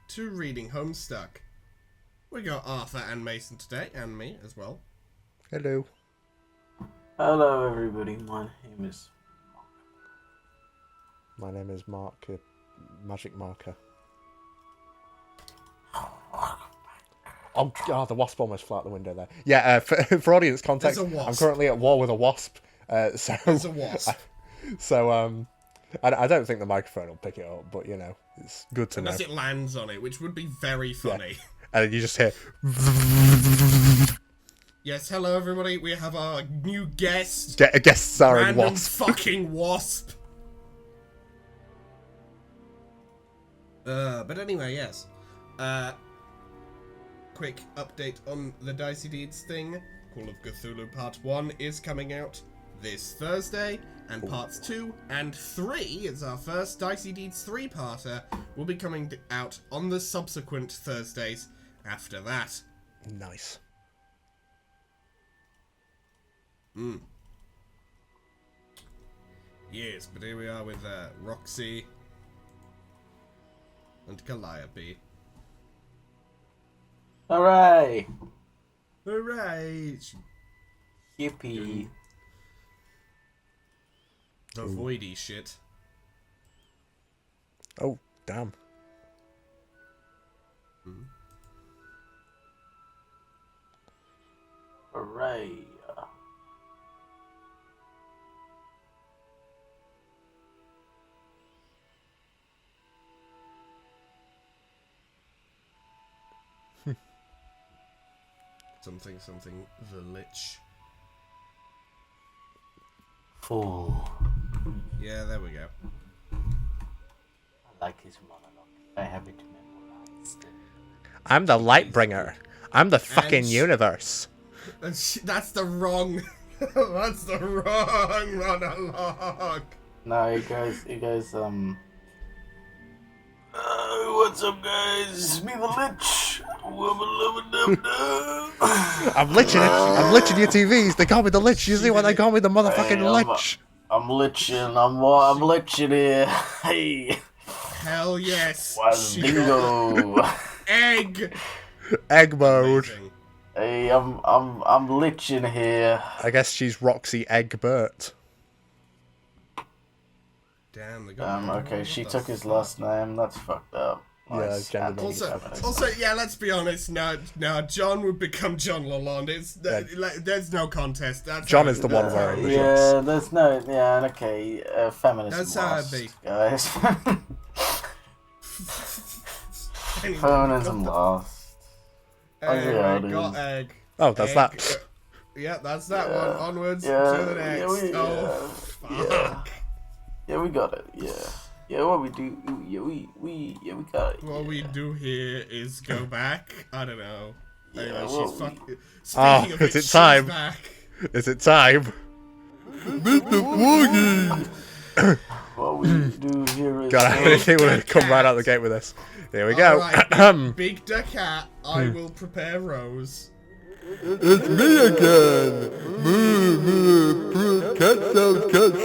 to Reading Homestuck. We got Arthur and Mason today, and me as well. Hello. Hello everybody, my name is Mark, Magic Marker. Oh god, the wasp almost flew out the window there. Yeah, for audience context, I'm currently at war with a wasp. There's a wasp. I don't think the microphone will pick it up, but you know, it's good to know. Unless it lands on it, which would be very funny. Yeah. And then you just hear... Yes, hello everybody, we have our new guest. A guest starring Random wasp. fucking wasp. But anyway, yes. Quick update on the Dicey Deeds thing. Call of Cthulhu Part 1 is coming out this Thursday, and Parts 2 and 3 is our first Dicey Deeds 3-parter, will be coming out on the subsequent Thursdays after that. Nice. Yes, but here we are with Roxy and Calliope. Hooray! Hooray! Yippee! The voidy shit. Oh, damn. Hooray! Something, the Lich. Fool. Yeah, there we go. I like his monologue. I have it memorized. I'm the Lightbringer. I'm the fucking universe. That's the wrong... That's the wrong monologue. No, you guys, what's up, guys? It's me, the Lich. I'm liching your TVs. They call me the Lich. You see why they call me the motherfucking Lich? I'm liching here. Hey. Hell yes. Bingo. Egg mode. Amazing. Hey, I'm liching here. I guess she's Roxy Egbert. Damn, they got okay, she took his last name. That's fucked up. Nice. Yeah, also, yeah, let's be honest. Now, John would become John Lalonde. There's no contest. That's John is the one wearing the shorts. Yeah, there's no. Yeah, okay. Feminism. That's how it be, guys. Anyway, Feminism lost. Anyway, got egg. Oh, that's egg. that. Yeah, that's that one. Onwards to the next. Fuck. Yeah, we got it. Yeah, what we do? Yeah, we got it. What we do here is go back. I don't know. Anyway, well, she's fucking. Oh, Speaking of is which, it time? she's back. Is it time? Mr. Foggy! What we do here is... God, I think we're going to come right out the gate with this. Here we go. Right, big the cat, I will prepare Rose. It's me again! Moo, cat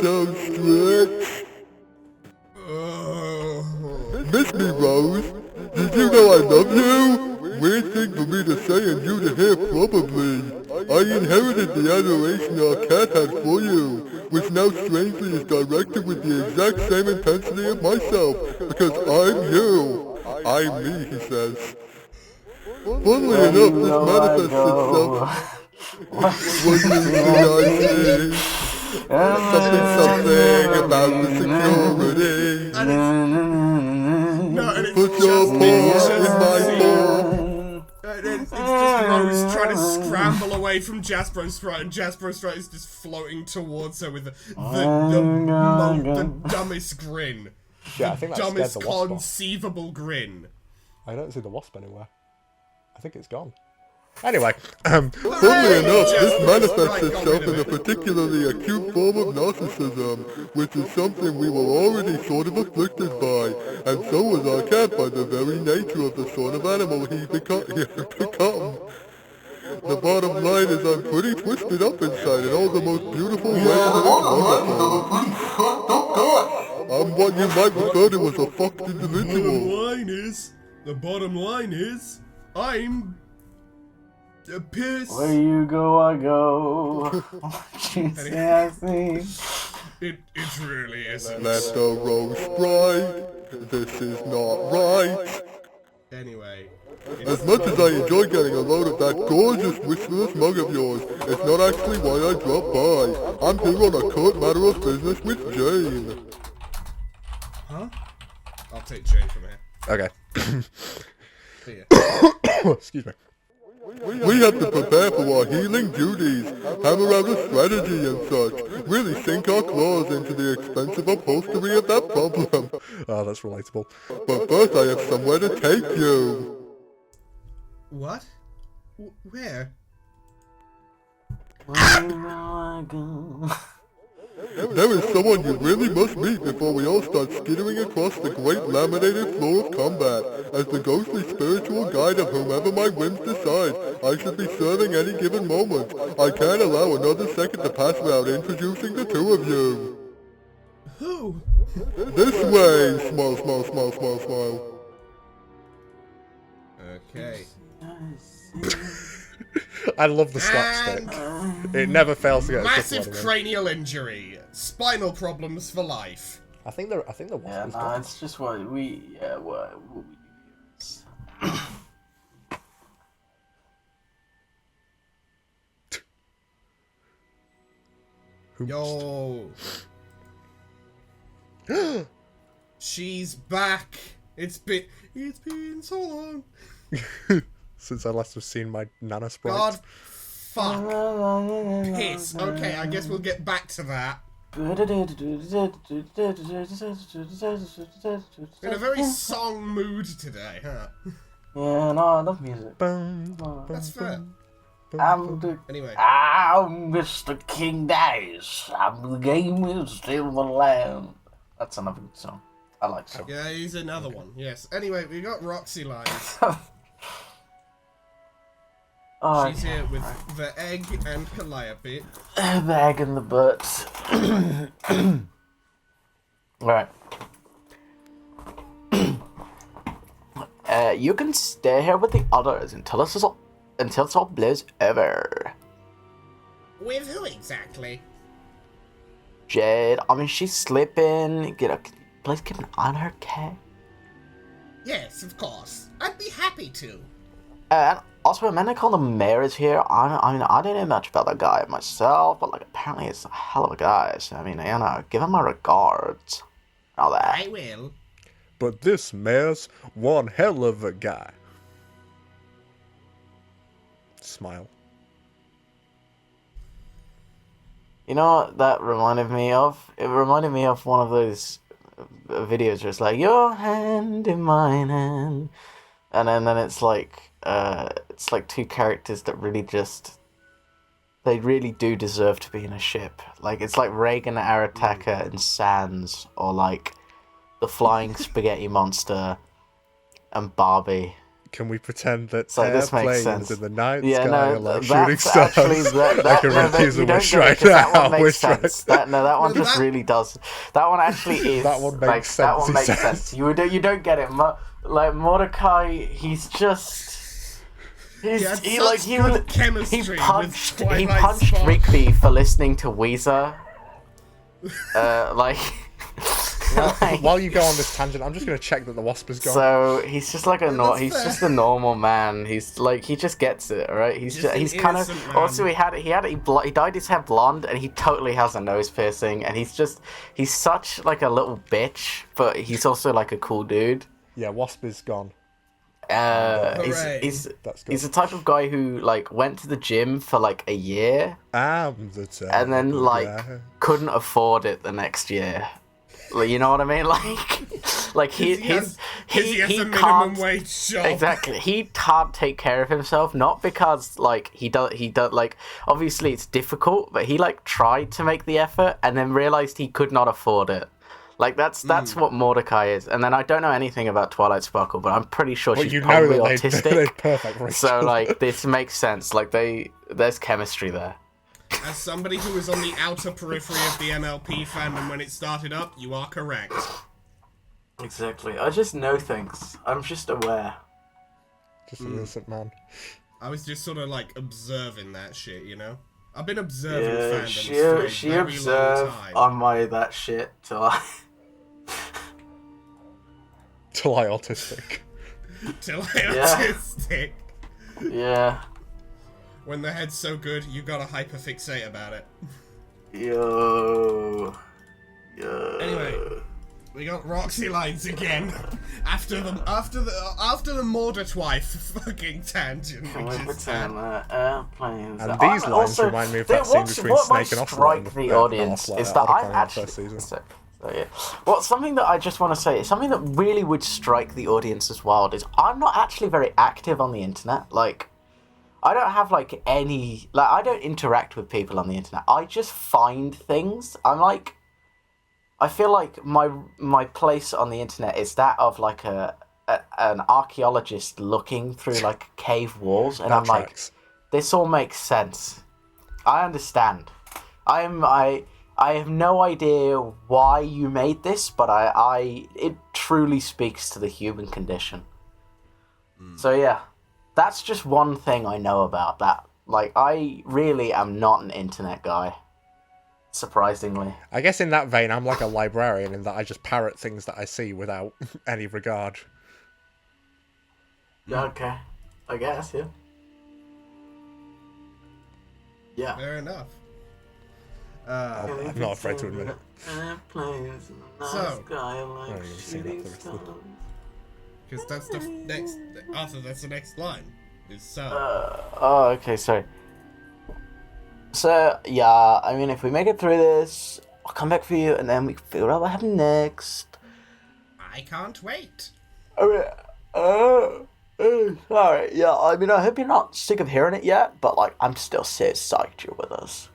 sounds stretch. Miss me, Rose. Did you know I love you? Weird thing for me to say and you to hear probably. I inherited the adoration our cat has for you, which now strangely is directed with the exact same intensity of myself, because I'm you. I'm me, he says. Funnily enough, this manifests itself. What do you see something about the security. Put your paws in my paw. It's just Rose trying to scramble away from Jasper and Strut, and Jasper and Strut is just floating towards her with the dumbest grin. Yeah, I think that dumbest scared the wasp conceivable grin. I don't see the wasp anywhere. I think it's gone. Anyway, funnily enough, this manifests itself in a particularly acute form of narcissism, which is something we were already sort of afflicted by, and so was our cat by the very nature of the sort of animal he had become. The bottom line is I'm pretty twisted up inside in all the most beautiful ways that it's wonderful. I'm what you might refer to as a fucked individual. The line is, the bottom line is, I'm pissed. Where you go, I go. What you say, I see. It really isn't. Let the roast bright. This is not right. Anyway. As much as I enjoy getting a load of that gorgeous whisperless mug of yours, it's not actually why I dropped by. I'm here on a court matter of business with Jane. Huh? I'll take Jane from here. Okay. See ya. Excuse me. We have to prepare for our healing duties, hammer out a strategy and such, really sink our claws into the expensive upholstery of that problem. Oh, that's relatable. But first I have somewhere to take you. What? Where? Where you go, I go. There is someone you really must meet before we all start skittering across the great laminated floor of combat. As the ghostly spiritual guide of whomever my whims decide I should be serving any given moment, I can't allow another second to pass without introducing the two of you. Who? This way! Smile, smile, smile, smile, smile. Okay. I love the slapstick. It never fails to get a Massive chuckle out of me. cranial injury. Spinal problems for life. I think the wasp Yeah, is no, gone. it's just what we do is... Yo. She's back. It's been so long. Since I last have seen my Nana sprite. God, fuck, piss. Okay, I guess we'll get back to that. In a very song mood today, huh? Yeah, no, I love music. That's fair. Anyway. I'm Mr. King Dice. I'm the game is still the land. That's another good song. I like song. Yeah, he's another one. Yes. Anyway, we got Roxy lines. Oh, She's here with the egg and Calliope. the egg in the butt. Right. You can stay here with the others until it's all blows over. With who exactly? Jade, I mean, she's sleeping. Please keep an eye on her, okay? Yes, of course. I'd be happy to. And also, a man they call the mayor is here. I mean, I don't know much about that guy myself, but like, apparently he's a hell of a guy. So, I mean, you know, give him my regards. All that. I will. But this mayor's one hell of a guy. Smile. You know what that reminded me of? It reminded me of one of those videos where it's like, your hand in mine hand. And then it's like two characters that really they really do deserve to be in a ship. Like, it's like Reagan Arataka and Sans, or like the Flying Spaghetti Monster and Barbie. Can we pretend that So this makes airplanes sense. in the night Yeah, sky no, are like shooting that's stars? actually I can refuse a wish right now. That one makes Wish right sense. That one just that- really does. That one actually is. That one makes like, sense, That one he makes says. sense. You don't get it. Like Mordecai, he's just. He had He such good chemistry he with punched Twilight Spark. Rigby for listening to Weezer. Like. While you go on this tangent, I'm just going to check that the wasp is gone. So he's just like that's he's fair. just a normal man. He's like, he just gets it, right? Just an He's kind of. innocent man. Also, he dyed his hair blonde, and he totally has a nose piercing, and he's such like a little bitch, but he's also like a cool dude. Yeah, wasp is gone. Hooray. He's That's good. he's the type of guy who like went to the gym for like a year I'm the type and then of like guy. couldn't afford it the next year. Like, you know what I mean? Like he has a minimum can't wage job. exactly. He can't take care of himself, not because like he does like obviously it's difficult, but he like tried to make the effort and then realized he could not afford it. Like that's what Mordecai is. And then I don't know anything about Twilight Sparkle, but I'm pretty sure Well, she's you know probably that autistic. they're perfect for each So other. like this makes sense. Like there's chemistry there. As somebody who was on the outer periphery of the MLP fandom when it started up, you are correct. Exactly. I just know things. I'm just aware. Just an innocent man. I was just sort of like observing that shit, you know? I've been observing Yeah, fandoms for a she very long observed time. on my that shit till I... Till I autistic. Till I Yeah. autistic. Yeah. When the head's so good, you gotta hyperfixate about it. Yo. Anyway, we got Roxy lines again. after the Mordant wife fucking tangent. Can we which is pretend that airplanes... And these lines remind me of that scene between Snake and Ocelot in the audience is that I'm actually... first season. So yeah. Well, something that I just want to say, something that really would strike the audience as wild is I'm not actually very active on the internet. Like, I don't have, like, any... Like, I don't interact with people on the internet. I just find things. I'm, like... I feel like my place on the internet is that of, like, an archaeologist looking through, like, cave walls. And That I'm tracks. like, this all makes sense. I understand. I have no idea why you made this, but it truly speaks to the human condition. So yeah, that's just one thing I know about that. Like, I really am not an internet guy, surprisingly. I guess in that vein, I'm like a librarian in that I just parrot things that I see without any regard. Okay, I guess, yeah. Yeah. Fair enough. I'm not afraid to admit it. Airplanes in the night So- sky like I haven't even seen shooting that the rest of stars. Because that's the next... Arthur, that's the next line. Is so. Oh, okay, sorry. So, yeah, I mean, if we make it through this, I'll come back for you, and then we can figure out what happens next. I can't wait. Alright, yeah, I mean, I hope you're not sick of hearing it yet, but, like, I'm still so psyched you're with us.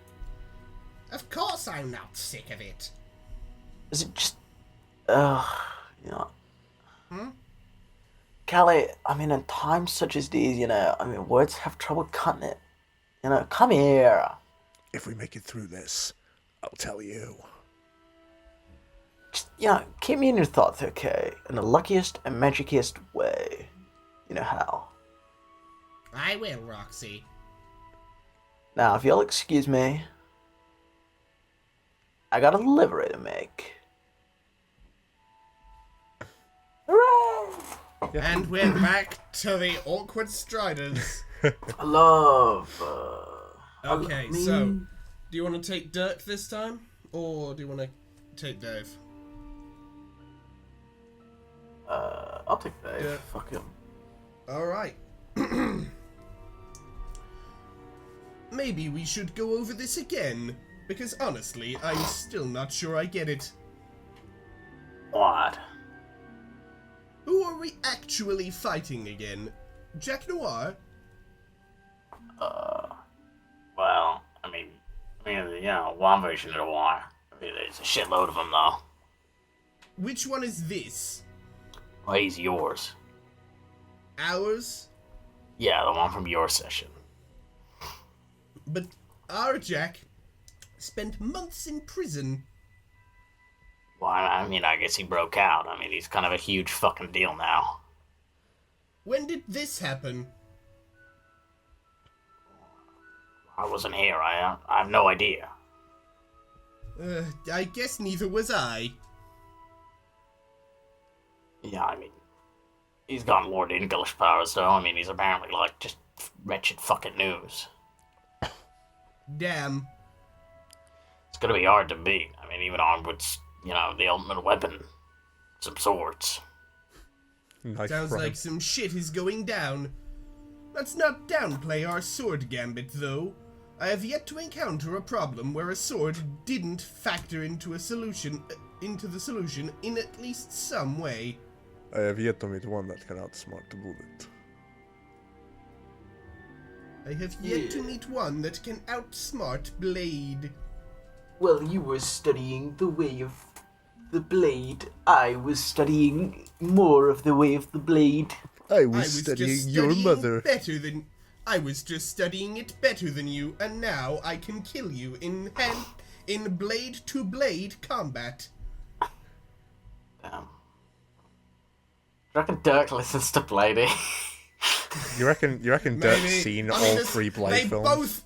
Of course I'm not sick of it. Is it just... you know... Callie, I mean, in times such as these, you know, I mean, words have trouble cutting it. You know, come here. If we make it through this, I'll tell you. Just, you know, keep me in your thoughts, okay? In the luckiest and magiciest way. You know how. I will, Roxy. Now, if you'll excuse me, I got a delivery to make. Hooray! And we're back to the awkward striders. I love, Okay, so, do you want to take Dirk this time? Or do you want to take Dave? I'll take Dave. Yeah. Fuck him. Alright. Maybe we should go over this again. Because honestly, I'm still not sure I get it. What? Who are we actually fighting again? Jack Noir? Well, I mean, you know, one version of the war. I mean, there's a shitload of them, though. Which one is this? Well, he's yours. Ours? Yeah, the one from your session. But our Jack spent months in prison. Well, I mean, I guess he broke out. I mean, he's kind of a huge fucking deal now. When did this happen? I wasn't here. I have no idea. I guess neither was I. Yeah, I mean, he's got Lord English powers, though. I mean, he's apparently, like, just wretched fucking news. Damn. It's gonna be hard to beat. I mean, even armed with, you know, the ultimate weapon. Some swords. Nice Sounds rhyme. like some shit is going down. Let's not downplay our sword gambit, though. I have yet to encounter a problem where a sword didn't factor into the solution in at least some way. I have yet to meet one that can outsmart the bullet. I have yet to meet one that can outsmart Blade. Well, you were studying the way of the blade. I was studying more of the way of the blade. I was studying your mother. I was just studying it better than you, and now I can kill you in blade to blade combat. Damn. reckon Dirk listens to Bladey? You reckon Dirk's Maybe. seen I mean, all there's- 3 Blade films?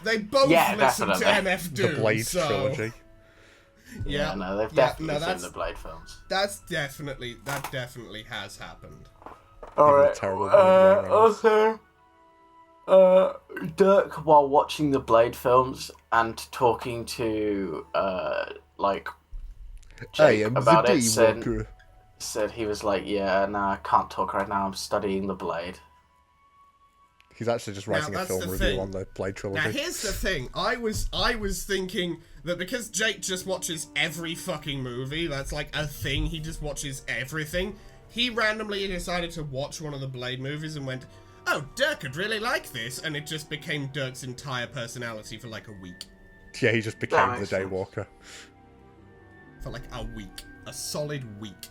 They both Yeah, listen to definitely. MF Doom. The Blade so... trilogy. Yeah, no, they've yeah, definitely no, seen that's the Blade films. that definitely has happened. Alright, terrible movie, also, Dirk, while watching the Blade films and talking to, like, Jake about it, said he was like, yeah, no, I can't talk right now, I'm studying the Blade. He's actually just writing a that's film the review thing. on the Blade trilogy. Now here's the thing. I was thinking that because Jake just watches every fucking movie, that's like a thing. He just watches everything. He randomly decided to watch one of the Blade movies and went, "Oh, Dirk would really like this," and it just became Dirk's entire personality for like a week. Yeah, he just became the makes sense. Daywalker. For like a week, a solid week.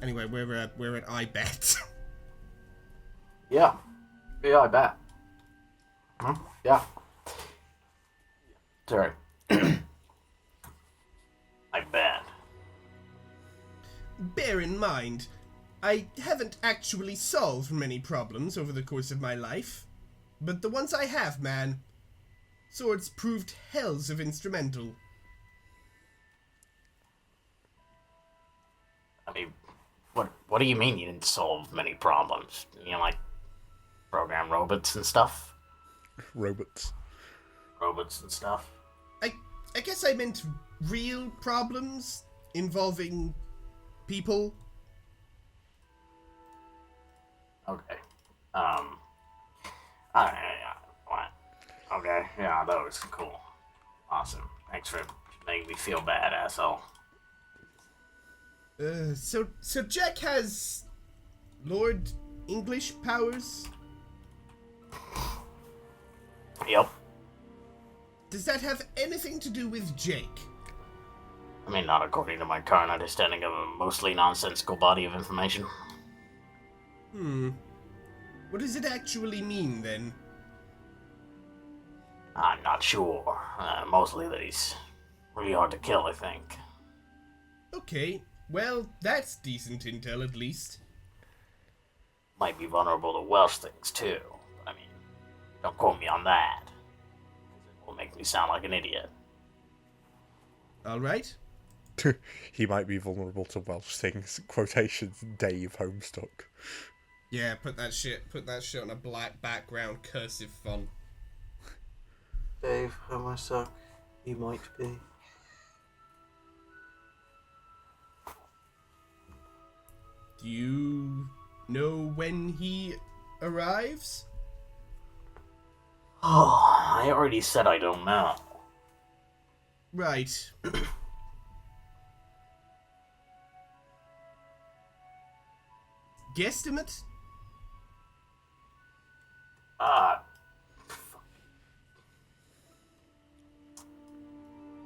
Anyway, we're at I Bet. Yeah, I bet. Yeah. Sorry. I bet. Bear in mind, I haven't actually solved many problems over the course of my life, but the ones I have, man, swords proved hells of instrumental. I mean, what do you mean you didn't solve many problems? You know, like, program robots and stuff? Robots. Robots and stuff? I guess I meant real problems involving people. Okay. What? Okay, yeah, those. Cool. Awesome. Thanks for making me feel bad, asshole. So Jack has Lord English powers? Yep. Does that have anything to do with Jake? I mean, not according to my current understanding of a mostly nonsensical body of information. What does it actually mean, then? I'm not sure. Mostly that he's really hard to kill, I think. Okay, well, that's decent intel, at least. Might be vulnerable to Welsh things, too. I mean, don't quote me on that. It will make me sound like an idiot. Alright. He might be vulnerable to Welsh things. Quotations, Dave Homestuck. Yeah, put that shit on a black background cursive font. Dave, Homestuck, you might be. Do you know when he arrives? Oh, I already said I don't know. Right. Guesstimate?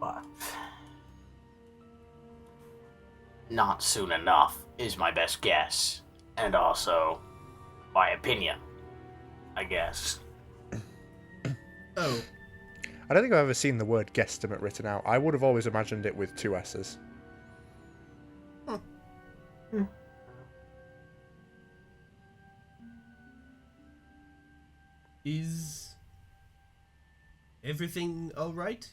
But not soon enough is my best guess. And also, my opinion, I guess. Oh. I don't think I've ever seen the word guesstimate written out. I would have always imagined it with 2 S's. Is everything alright?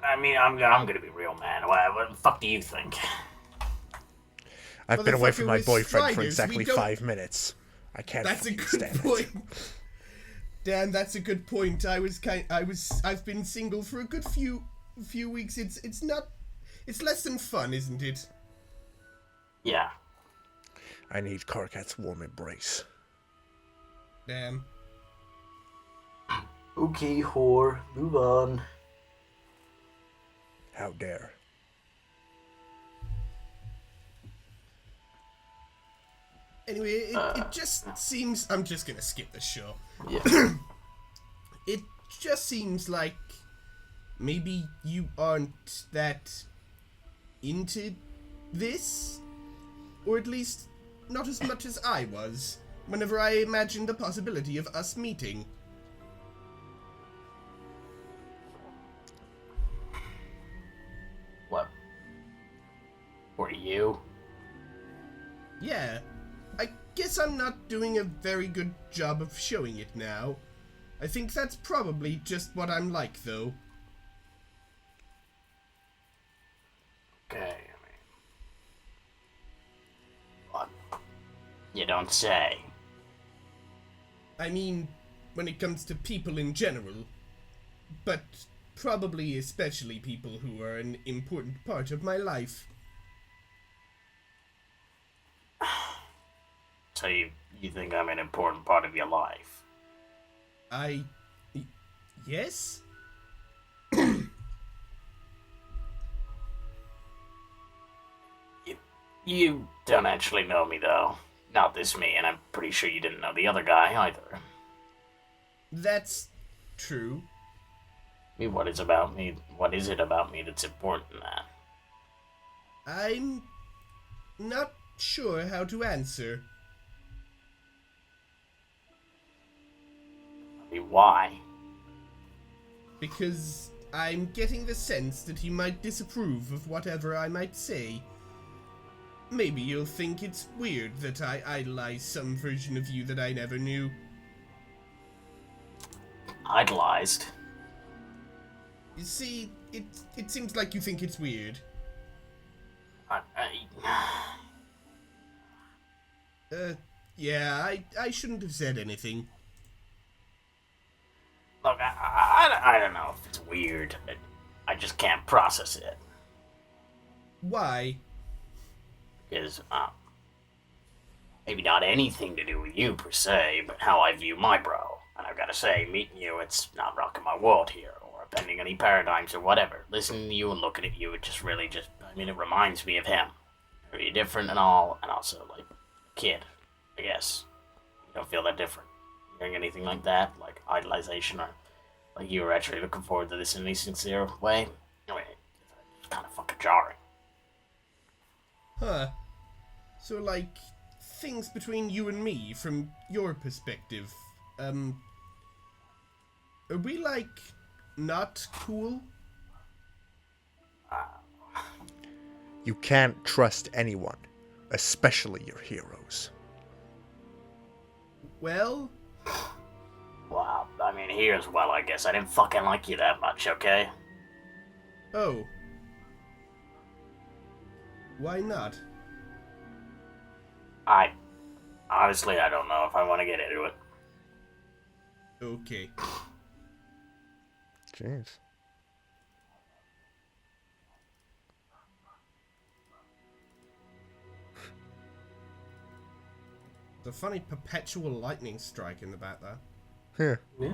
I mean, I'm gonna be real, man. What the fuck do you think? I've been away from my Motherfucker, with boyfriend for Striders, exactly we don't- 5 minutes. I can't That's a fucking good stand point. it. Dan, that's a good point. I've been single for a good few weeks. It's less than fun, isn't it? Yeah. I need Corkat's warm embrace. Damn. Okay, whore. Move on. How dare. Anyway, it just seems... I'm just gonna skip the show. Yeah. It just seems like maybe you aren't that into this, or at least not as much as I was whenever I imagined the possibility of us meeting. What? Were you? Yeah. I guess I'm not doing a very good job of showing it now. I think that's probably just what I'm like, though. Okay, I mean... What? You don't say. I mean, when it comes to people in general. But probably especially people who are an important part of my life. So you think I'm an important part of your life? Yes? You don't actually know me, though. Not this me, and I'm pretty sure you didn't know the other guy, either. That's true. I mean, what is it about me that's important, man? I'm not sure how to answer. I mean, why? Because I'm getting the sense that he might disapprove of whatever I might say. Maybe you'll think it's weird that I idolize some version of you that I never knew. Idolized? You see, it seems like you think it's weird. Yeah, I shouldn't have said anything. Look, I don't know if it's weird, but I just can't process it. Why? Because, maybe not anything to do with you, per se, but how I view my bro. And I've gotta say, meeting you, it's not rocking my world here, or upending any paradigms or whatever. Listening to you and looking at you, it reminds me of him. Very different and all, and also, like, a kid, I guess. You don't feel that different. Hearing anything like that, like idolization, or like you were actually looking forward to this in any sincere way, I mean, it's kind of fucking jarring. Huh. So, like, things between you and me, from your perspective, are we, like, not cool? You can't trust anyone, especially your heroes. Well? Wow, I mean, here's well, I guess I didn't fucking like you that much, okay? Oh. Why not? Honestly, I don't know if I want to get into it. Okay. Jeez. The funny perpetual lightning strike in the back there. Yeah. Yeah.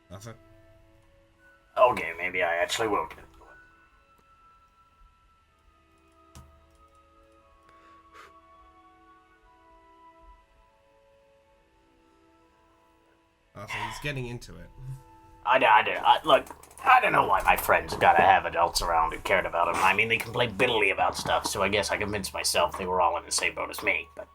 Nothing. Okay, maybe I actually will get into it. Oh, so he's getting into it. Look, I don't know why my friends gotta have adults around who cared about them. I mean, they complain bitterly about stuff, so I guess I convinced myself they were all in the same boat as me. But,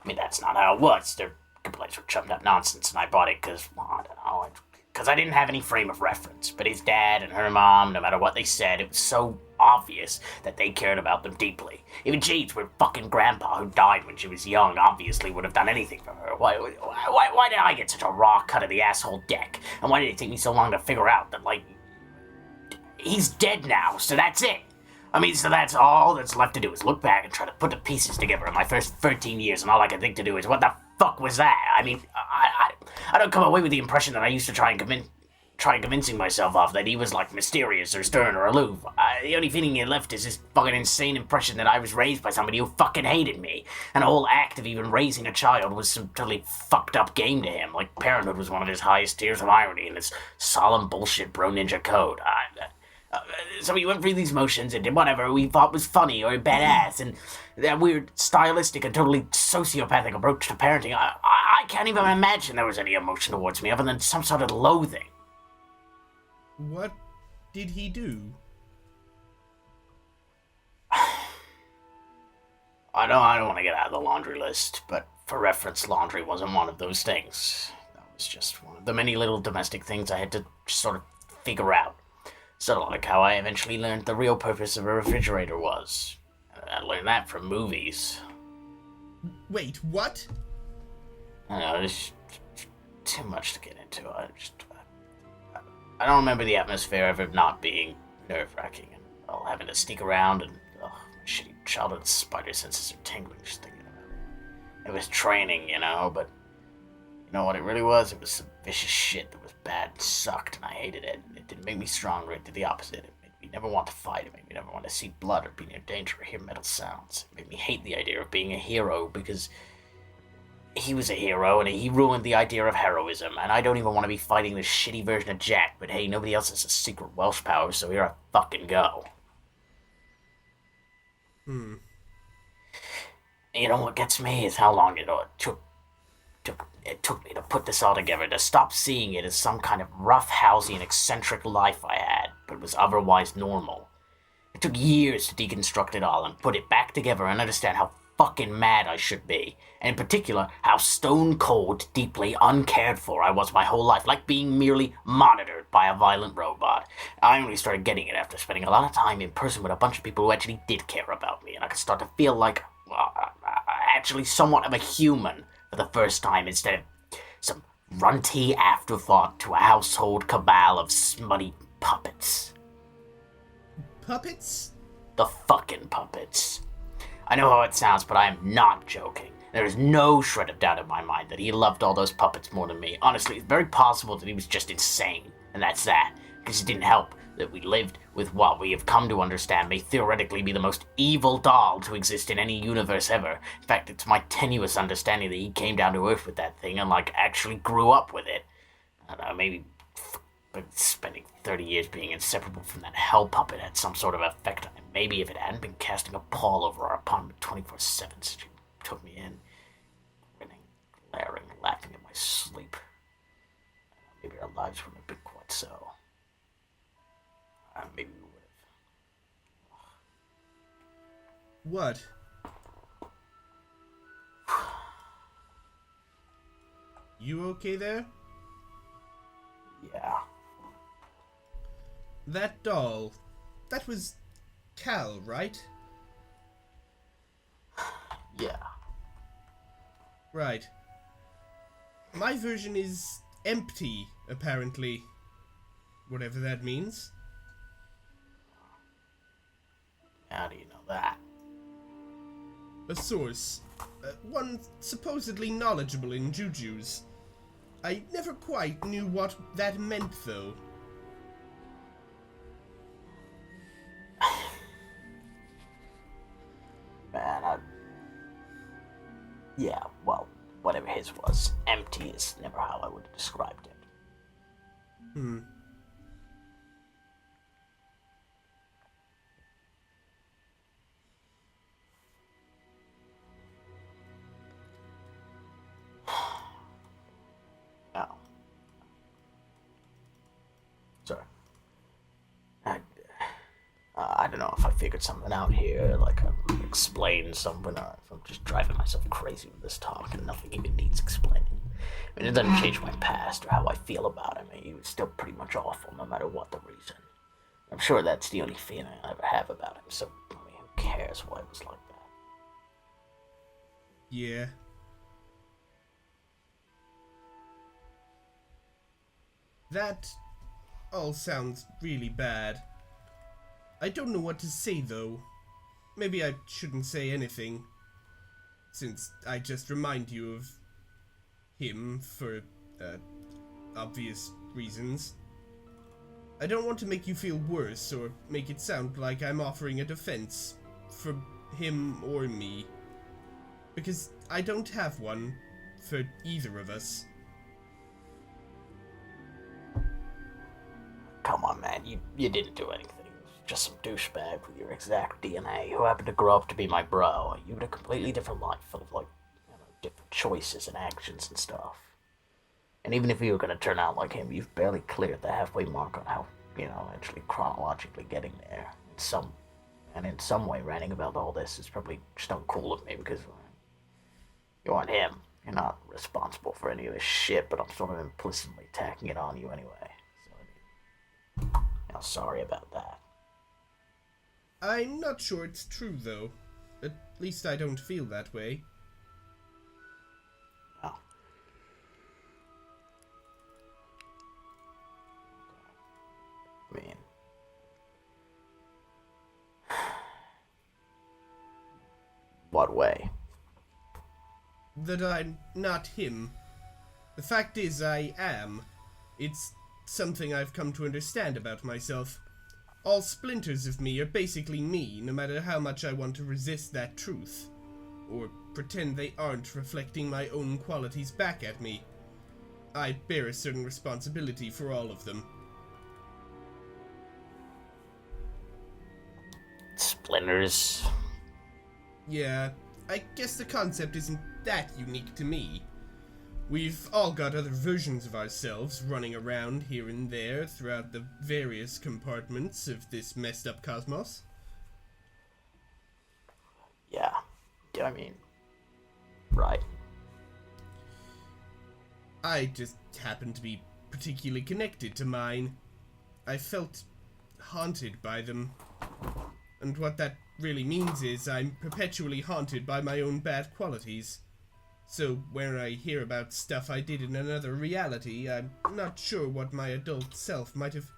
I mean, that's not how it was. Their complaints were chummed up nonsense, and I bought it because, well, I don't know, because I didn't have any frame of reference. But his dad and her mom, no matter what they said, it was so obvious that they cared about them deeply. Even Jade's weird fucking grandpa, who died when she was young, obviously would have done anything for her. Why did I get such a raw cut of the asshole deck? And why did it take me so long to figure out that, like, he's dead now, so that's it? I mean, so that's all that's left to do is look back and try to put the pieces together in my first 13 years, and all I can think to do is, what the fuck was that? I mean, I don't come away with the impression that I used to try convincing myself of that he was, like, mysterious or stern or aloof. The only feeling he left is this fucking insane impression that I was raised by somebody who fucking hated me. And the whole act of even raising a child was some totally fucked up game to him. Like, parenthood was one of his highest tiers of irony in this solemn bullshit bro ninja code. So we went through these motions and did whatever we thought was funny or badass, and that weird stylistic and totally sociopathic approach to parenting. I can't even imagine there was any emotion towards me other than some sort of loathing. What did he do? I don't want to get out of the laundry list, but For reference, laundry wasn't one of those things. That was just one of the many little domestic things I had to sort of figure out. Sort of like how I eventually learned the real purpose of a refrigerator was. I learned that from movies. Wait, what? I know, there's too much to get into. I don't remember the atmosphere of it not being nerve-wracking and all having to sneak around and my shitty childhood spider senses are tingling just thinking about it. It was training, but you know what it really was? It was some vicious shit that was bad and sucked, and I hated it. It didn't make me stronger, it did the opposite. It made me never want to fight, it made me never want to see blood or be near danger or hear metal sounds. It made me hate the idea of being a hero because he was a hero and he ruined the idea of heroism, and I don't even want to be fighting this shitty version of Jack, but hey, nobody else has a secret Welsh power, so here I fucking go. You know what gets me is how long it took me to put this all together, to stop seeing it as some kind of roughhousey and eccentric life I had, but was otherwise normal. It took years to deconstruct it all and put it back together and understand how fucking mad I should be, and in particular, how stone-cold, deeply uncared for I was my whole life, like being merely monitored by a violent robot. I only started getting it after spending a lot of time in person with a bunch of people who actually did care about me, and I could start to feel like, actually somewhat of a human for the first time, instead of some runty afterthought to a household cabal of smutty puppets. Puppets? The fucking puppets. I know how it sounds, but I am not joking. There is no shred of doubt in my mind that he loved all those puppets more than me. Honestly, it's very possible that he was just insane, and that's that, because it didn't help that we lived with what we have come to understand may theoretically be the most evil doll to exist in any universe ever. In fact, it's my tenuous understanding that he came down to Earth with that thing and, actually grew up with it. I don't know, maybe spending 30 years being inseparable from that hell puppet had some sort of effect on him. Maybe if it hadn't been casting a pall over our apartment 24/7 since she took me in, grinning, glaring, laughing in my sleep. Maybe our lives wouldn't have been quite so. Maybe we would have. What? You okay there? Yeah. That doll, that was Cal, right? Yeah. Right. My version is empty, apparently. Whatever that means. How do you know that? A source. One supposedly knowledgeable in jujus. I never quite knew what that meant, though. Man, yeah, well, whatever his was, empty is never how I would have described it. Oh. Sorry. I don't know if I figured something out here, like I explained something, or if I'm just driving myself crazy with this talk and nothing even needs explaining. I mean, it doesn't change my past or how I feel about him. He was still pretty much awful no matter what the reason. I'm sure that's the only feeling I ever have about him, so, I mean, who cares why it was like that? Yeah. That all sounds really bad. I don't know what to say, though. Maybe I shouldn't say anything, since I just remind you of him for, obvious reasons. I don't want to make you feel worse or make it sound like I'm offering a defense for him or me, because I don't have one for either of us. Come on, man, you didn't do anything. Just some douchebag with your exact DNA who happened to grow up to be my bro. You had a completely different life full of, different choices and actions and stuff. And even if you were going to turn out like him, you've barely cleared the halfway mark on how, actually chronologically getting there. In some way, ranting about all this is probably just uncool of me because You aren't him. You're not responsible for any of this shit, but I'm sort of implicitly tacking it on you anyway. So, sorry about that. I'm not sure it's true, though. At least I don't feel that way. No. I mean... What way? That I'm not him. The fact is, I am. It's something I've come to understand about myself. All splinters of me are basically me, no matter how much I want to resist that truth. Or pretend they aren't reflecting my own qualities back at me. I bear a certain responsibility for all of them. Splinters? Yeah, I guess the concept isn't that unique to me. We've all got other versions of ourselves running around here and there throughout the various compartments of this messed up cosmos. Yeah. I mean... Right. I just happen to be particularly connected to mine. I felt haunted by them. And what that really means is I'm perpetually haunted by my own bad qualities. So when I hear about stuff I did in another reality, I'm not sure what my adult self might have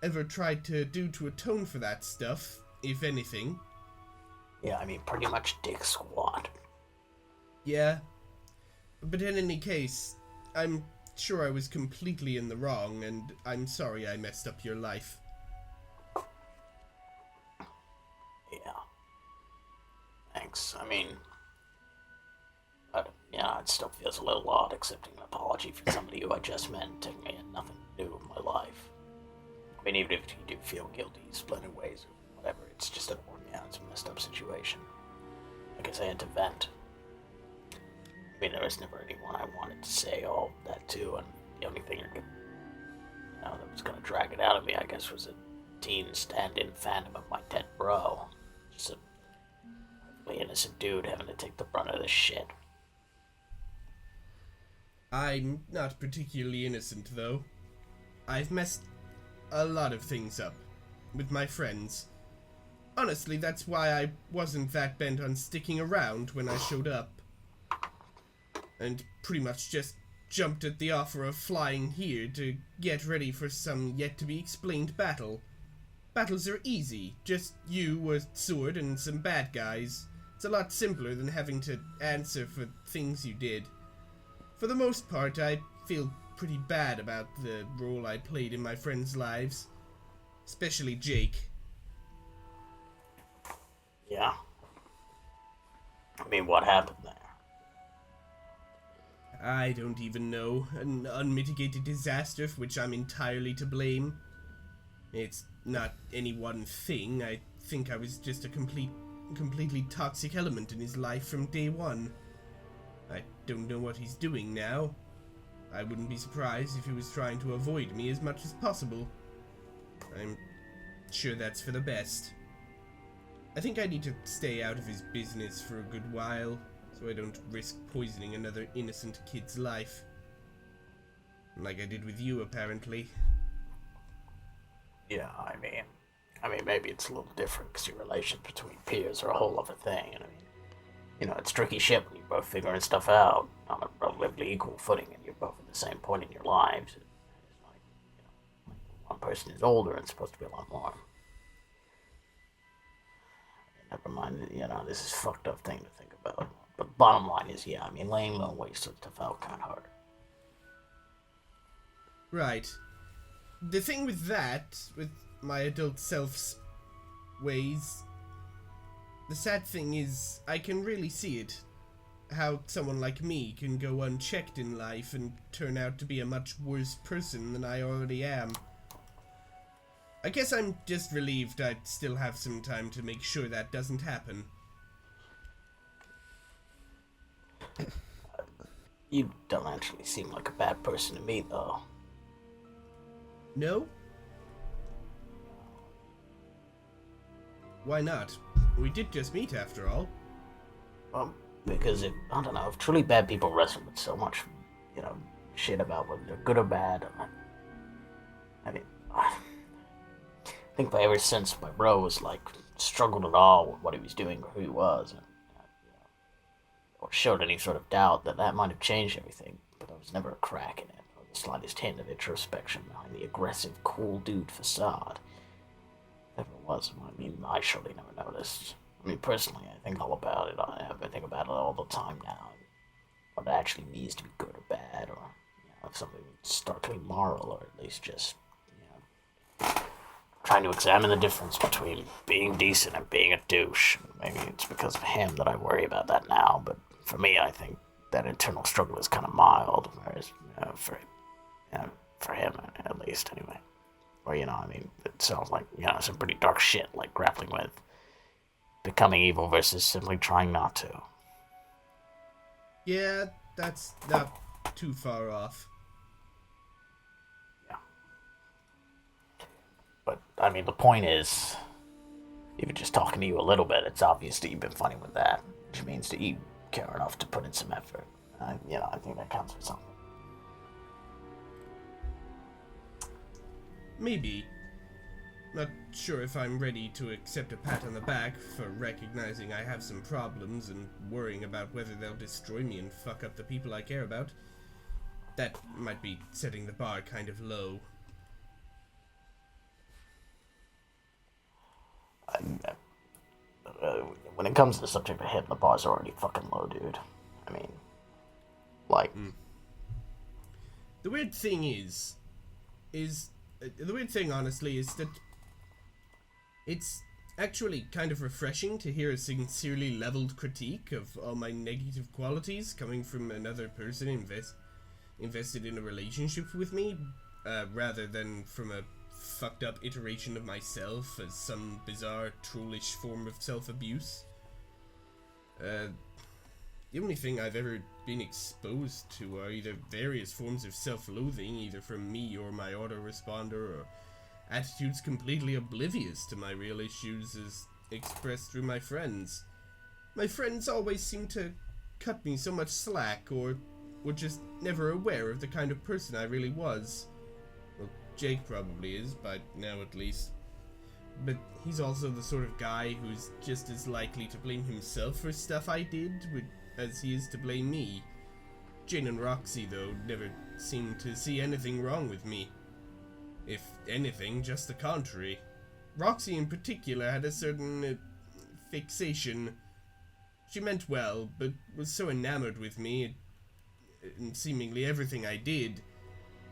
ever tried to do to atone for that stuff, if anything. Yeah, I mean, pretty much dick squat. Yeah. But in any case, I'm sure I was completely in the wrong, and I'm sorry I messed up your life. Yeah. Thanks. I mean... it still feels a little odd accepting an apology from somebody who I just met and technically had nothing to do with my life. I mean, even if you do feel guilty, splinter ways, or whatever, it's just it's a messed up situation. I guess I had to vent. I mean, there was never anyone I wanted to say all that to, and the only thing that was gonna drag it out of me, I guess, was a teen stand-in fandom of my dead bro. Just a really innocent dude having to take the brunt of this shit. I'm not particularly innocent, though. I've messed a lot of things up with my friends. Honestly, that's why I wasn't that bent on sticking around when I showed up. And pretty much just jumped at the offer of flying here to get ready for some yet-to-be-explained battle. Battles are easy, just you, a sword, and some bad guys. It's a lot simpler than having to answer for things you did. For the most part, I feel pretty bad about the role I played in my friends' lives. Especially Jake. Yeah. I mean, what happened there? I don't even know. An unmitigated disaster for which I'm entirely to blame. It's not any one thing. I think I was just a completely toxic element in his life from day one. I don't know what he's doing now. I wouldn't be surprised if he was trying to avoid me as much as possible. I'm sure that's for the best. I think I need to stay out of his business for a good while, so I don't risk poisoning another innocent kid's life. Like I did with you, apparently. Yeah, I mean, maybe it's a little different because your relations between peers are a whole other thing, and I mean, it's tricky shit when you're both figuring stuff out on a relatively equal footing and you're both at the same point in your lives. It's like, one person is older and supposed to be a lot more. Never mind, this is a fucked up thing to think about. But bottom line is, laying low waste stuff out kind of hard. Right. The thing with that, with my adult self's ways, the sad thing is, I can really see it. How someone like me can go unchecked in life and turn out to be a much worse person than I already am. I guess I'm just relieved I still have some time to make sure that doesn't happen. You don't actually seem like a bad person to me, though. No? Why not? We did just meet, after all. Well, Because I don't know, if truly bad people wrestle with so much, shit about whether they're good or bad. I mean, I think by ever since my bro was like struggled at all with what he was doing or who he was, or showed any sort of doubt that might have changed everything. But there was never a crack in it, or the slightest hint of introspection behind the aggressive, cool dude facade. Never was. I mean, I surely never noticed. I mean, personally, I think all about it. I think about it all the time now. What it actually means to be good or bad, or if something starkly moral, or at least just trying to examine the difference between being decent and being a douche. Maybe it's because of him that I worry about that now, but for me, I think that internal struggle is kind of mild, whereas for him, at least, anyway. Or, I mean, it sounds like, some pretty dark shit, like grappling with becoming evil versus simply trying not to. Yeah, that's not too far off. Yeah. But, I mean, the point is, even just talking to you a little bit, it's obvious that you've been funny with that, which means that you care enough to put in some effort. I think that counts for something. Maybe. Not sure if I'm ready to accept a pat on the back for recognizing I have some problems and worrying about whether they'll destroy me and fuck up the people I care about. That might be setting the bar kind of low. When it comes to the subject of him, the bar's already fucking low, dude. I mean, like... The weird thing the weird thing, honestly, is that it's actually kind of refreshing to hear a sincerely leveled critique of all my negative qualities coming from another person invested in a relationship with me, rather than from a fucked up iteration of myself as some bizarre, trollish form of self-abuse. The only thing I've ever been exposed to are either various forms of self-loathing, either from me or my autoresponder, or attitudes completely oblivious to my real issues as expressed through my friends. My friends always seem to cut me so much slack, or were just never aware of the kind of person I really was. Well, Jake probably is, by now at least. But he's also the sort of guy who's just as likely to blame himself for stuff I did as he is to blame me. Jane and Roxy, though, never seemed to see anything wrong with me. If anything, just the contrary. Roxy in particular had a certain fixation. She meant well, but was so enamored with me and seemingly everything I did,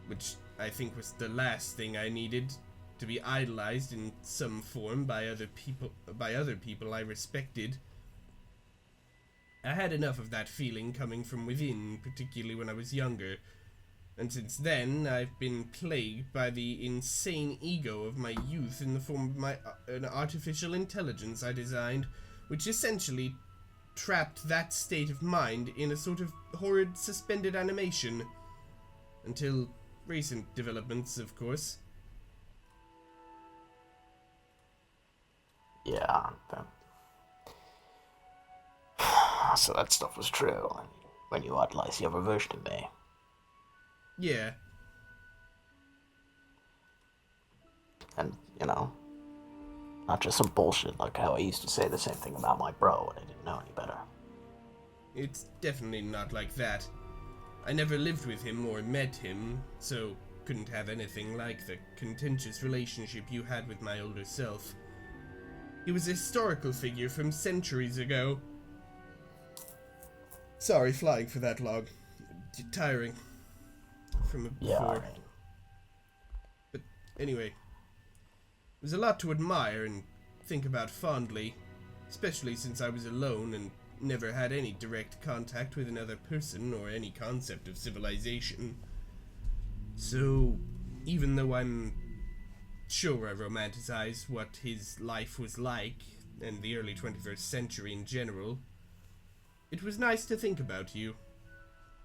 which I think was the last thing I needed, to be idolized in some form by other people I respected. I had enough of that feeling coming from within, particularly when I was younger, and since then I've been plagued by the insane ego of my youth in the form of an artificial intelligence I designed, which essentially trapped that state of mind in a sort of horrid suspended animation. Until recent developments, of course. Yeah, so that stuff was true, and when you idolized the other version of me. Yeah. And, not just some bullshit like how I used to say the same thing about my bro when I didn't know any better. It's definitely not like that. I never lived with him or met him, so couldn't have anything like the contentious relationship you had with my older self. He was a historical figure from centuries ago. Sorry, flying for that long. Tiring. From before. Yeah, But anyway, there's a lot to admire and think about fondly, especially since I was alone and never had any direct contact with another person or any concept of civilization. So, even though I'm sure I romanticize what his life was like, and the early 21st century in general, it was nice to think about you.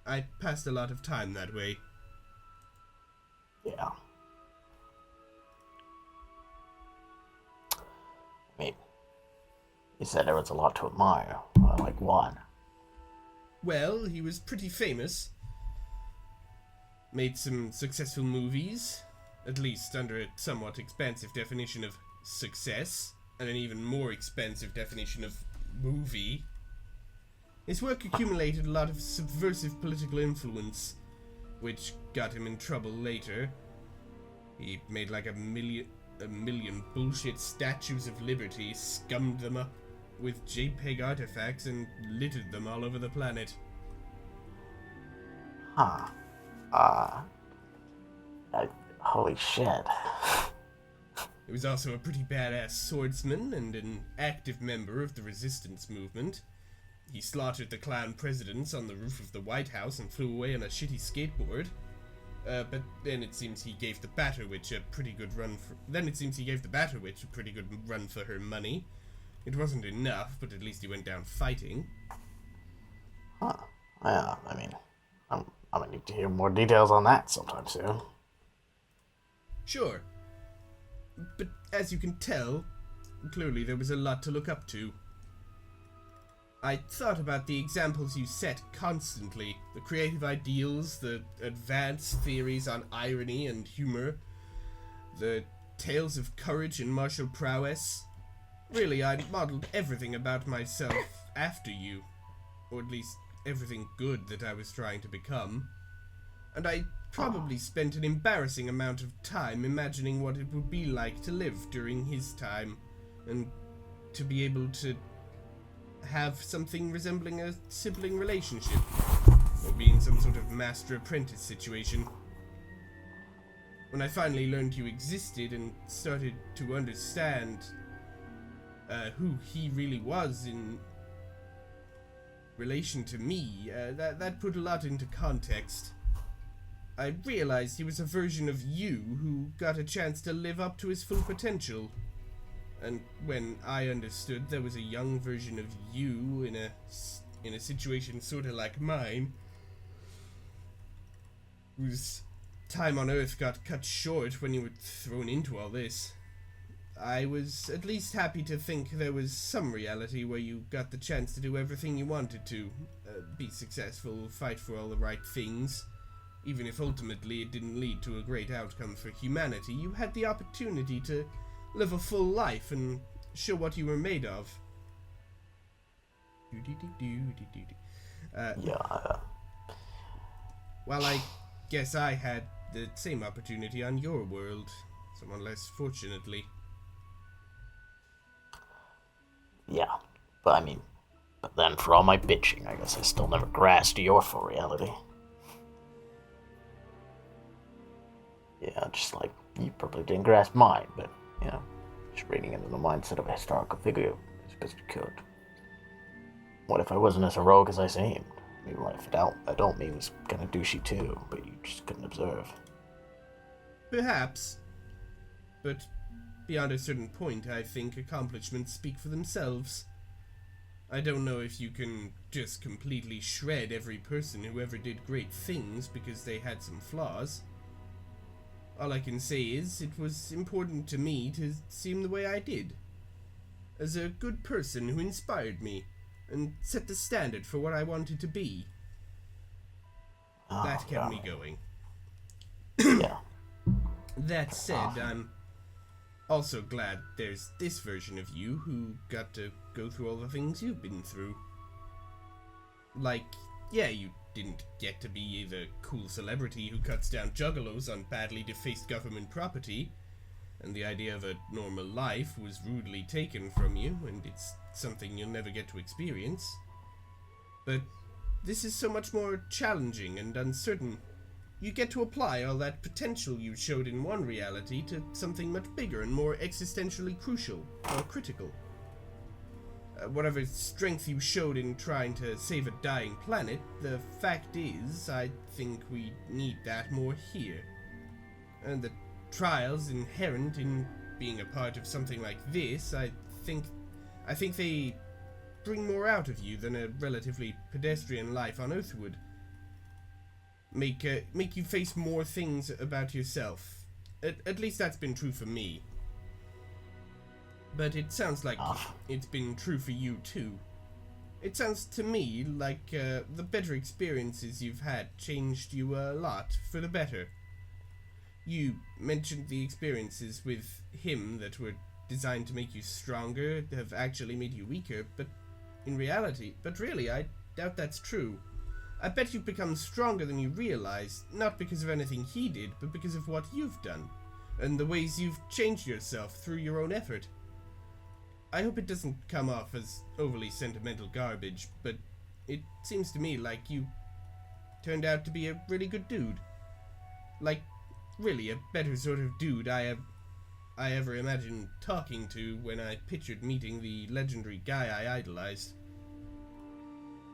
I passed a lot of time that way. Yeah. I mean, you said there was a lot to admire. Like what? Well, he was pretty famous. Made some successful movies, at least under a somewhat expansive definition of success, and an even more expansive definition of movie. His work accumulated a lot of subversive political influence, which got him in trouble later. He made like a million bullshit statues of liberty, scummed them up with JPEG artifacts, and littered them all over the planet. Huh. Holy shit. He was also a pretty badass swordsman and an active member of the resistance movement. He slaughtered the clown presidents on the roof of the White House and flew away on a shitty skateboard. But then it seems he gave the Batterwitch a pretty good run for her money. It wasn't enough, but at least he went down fighting. Huh. Yeah, I mean, I'm gonna need to hear more details on that sometime soon. Sure. But as you can tell, clearly there was a lot to look up to. I thought about the examples you set constantly, the creative ideals, the advanced theories on irony and humor, the tales of courage and martial prowess. Really, I modeled everything about myself after you, or at least everything good that I was trying to become. And I probably spent an embarrassing amount of time imagining what it would be like to live during his time, and to be able to have something resembling a sibling relationship, or be in some sort of master-apprentice situation. When I finally learned you existed and started to understand who he really was in relation to me, that put a lot into context. I realized he was a version of you who got a chance to live up to his full potential. And when I understood there was a young version of you in a situation sort of like mine, whose time on Earth got cut short when you were thrown into all this, I was at least happy to think there was some reality where you got the chance to do everything you wanted to, be successful, fight for all the right things. Even if ultimately it didn't lead to a great outcome for humanity, you had the opportunity to live a full life and show what you were made of. Well, I guess I had the same opportunity on your world, somewhat less fortunately. Yeah, but then for all my bitching, I guess I still never grasped your full reality. Yeah, just like you probably didn't grasp mine, but, just reading into the mindset of a historical figure as best you could. What if I wasn't as heroic as I seemed? Maybe life adult me was kinda douchey too, but you just couldn't observe. Perhaps. But beyond a certain point, I think accomplishments speak for themselves. I don't know if you can just completely shred every person who ever did great things because they had some flaws. All I can say is, it was important to me to seem the way I did. As a good person who inspired me, and set the standard for what I wanted to be. That kept me going. Yeah. That said, I'm also glad there's this version of you who got to go through all the things you've been through. Like, yeah, you didn't get to be the cool celebrity who cuts down juggalos on badly defaced government property, and the idea of a normal life was rudely taken from you, and it's something you'll never get to experience. But this is so much more challenging and uncertain. You get to apply all that potential you showed in one reality to something much bigger and more existentially crucial or critical. Whatever strength you showed in trying to save a dying planet, the fact is, I think we need that more here. And the trials inherent in being a part of something like this, I think they bring more out of you than a relatively pedestrian life on Earth would. Make you face more things about yourself. At least that's been true for me. But it sounds like it's been true for you too. It sounds to me like the better experiences you've had changed you a lot for the better. You mentioned the experiences with him that were designed to make you stronger have actually made you weaker, but really, I doubt that's true. I bet you've become stronger than you realize, not because of anything he did, but because of what you've done, and the ways you've changed yourself through your own effort. I hope it doesn't come off as overly sentimental garbage, but it seems to me like you turned out to be a really good dude. Like, really a better sort of dude I ever imagined talking to when I pictured meeting the legendary guy I idolized.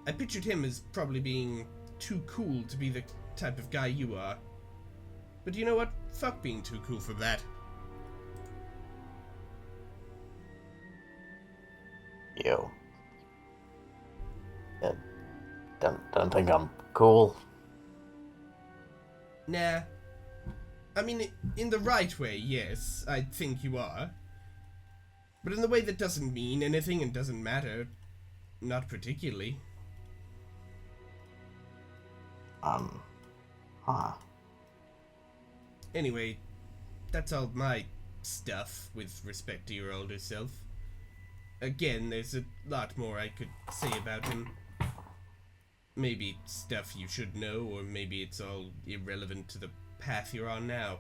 I pictured him as probably being too cool to be the type of guy you are. But you know what? Fuck being too cool for that. You. Yeah, don't think I'm cool. Nah. I mean, in the right way, yes, I think you are. But in the way that doesn't mean anything and doesn't matter, not particularly. Huh. Anyway, that's all my stuff with respect to your older self. Again, there's a lot more I could say about him. Maybe stuff you should know, or maybe it's all irrelevant to the path you're on now.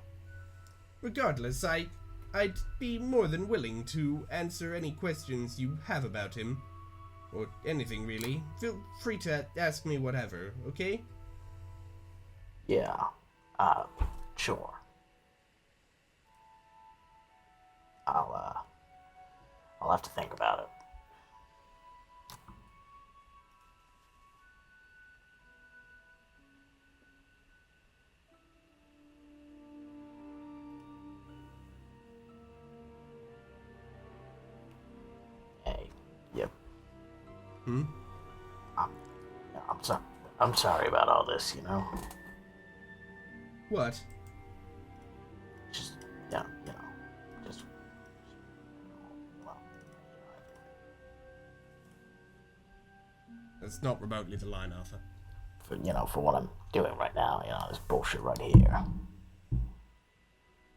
Regardless, I'd be more than willing to answer any questions you have about him. Or anything, really. Feel free to ask me whatever, okay? Yeah. Sure. I'll have to think about it. Hey, yep. I'm sorry about all this, you know? What? Just, yeah, just, well, That's not remotely the line, Arthur. for what I'm doing right now, this bullshit right here.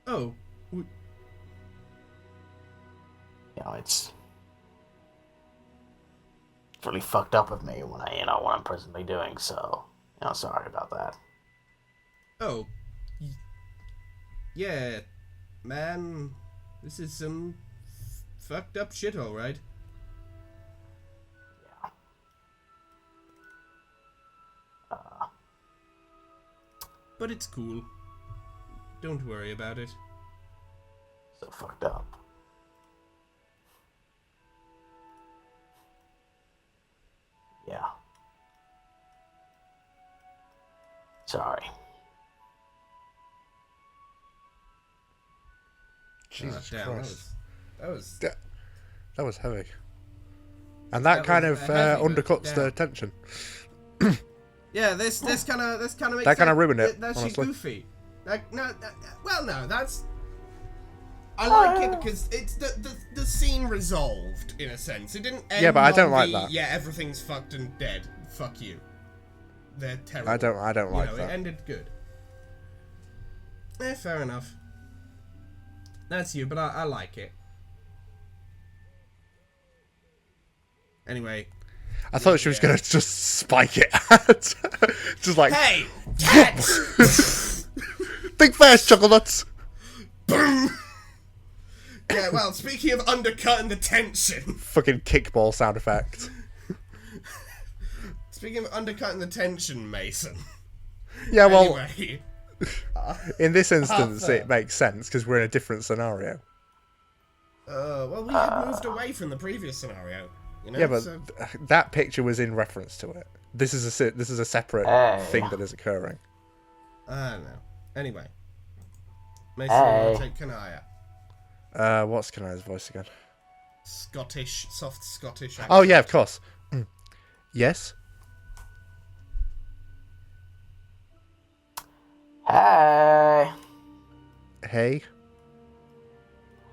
Oh, It's really fucked up of me when what I'm presently doing, so, sorry about that. oh. Yeah, man. This is some fucked up shit, alright. Yeah. But it's cool. Don't worry about it. So fucked up. Yeah. Sorry. Jesus damn, Christ. That was That was heavy. And that kind was of heavy, but undercuts damn. the tension. yeah. This kind of makes That kinda ruined it, That's honestly. goofy. No, that's. I like it because it's the scene resolved in a sense. It didn't end. Yeah, but I don't on like the, that. Yeah, everything's fucked and dead. Fuck you. They're terrible. I don't like It that. ended good. Fair enough. That's you, but I like it. Anyway. I thought she was gonna just spike it out. Just like, Hey! Cats! think fast, chocolates! Boom! Yeah, well, speaking of undercutting the tension. Fucking kickball sound effect. Speaking of undercutting the tension, Mason. Yeah, well, Anyway. in this instance, Arthur. it makes sense because we're in a different scenario. Well, we had moved away from the previous scenario. Yeah, but so- that picture was in reference to it. This is a separate thing that is occurring. I don't know. Anyway. Mason, you want to take Kanaya? What's Kanaya's voice again? Scottish, soft Scottish accent. Oh yeah, of course. Yes. Hey. Hey.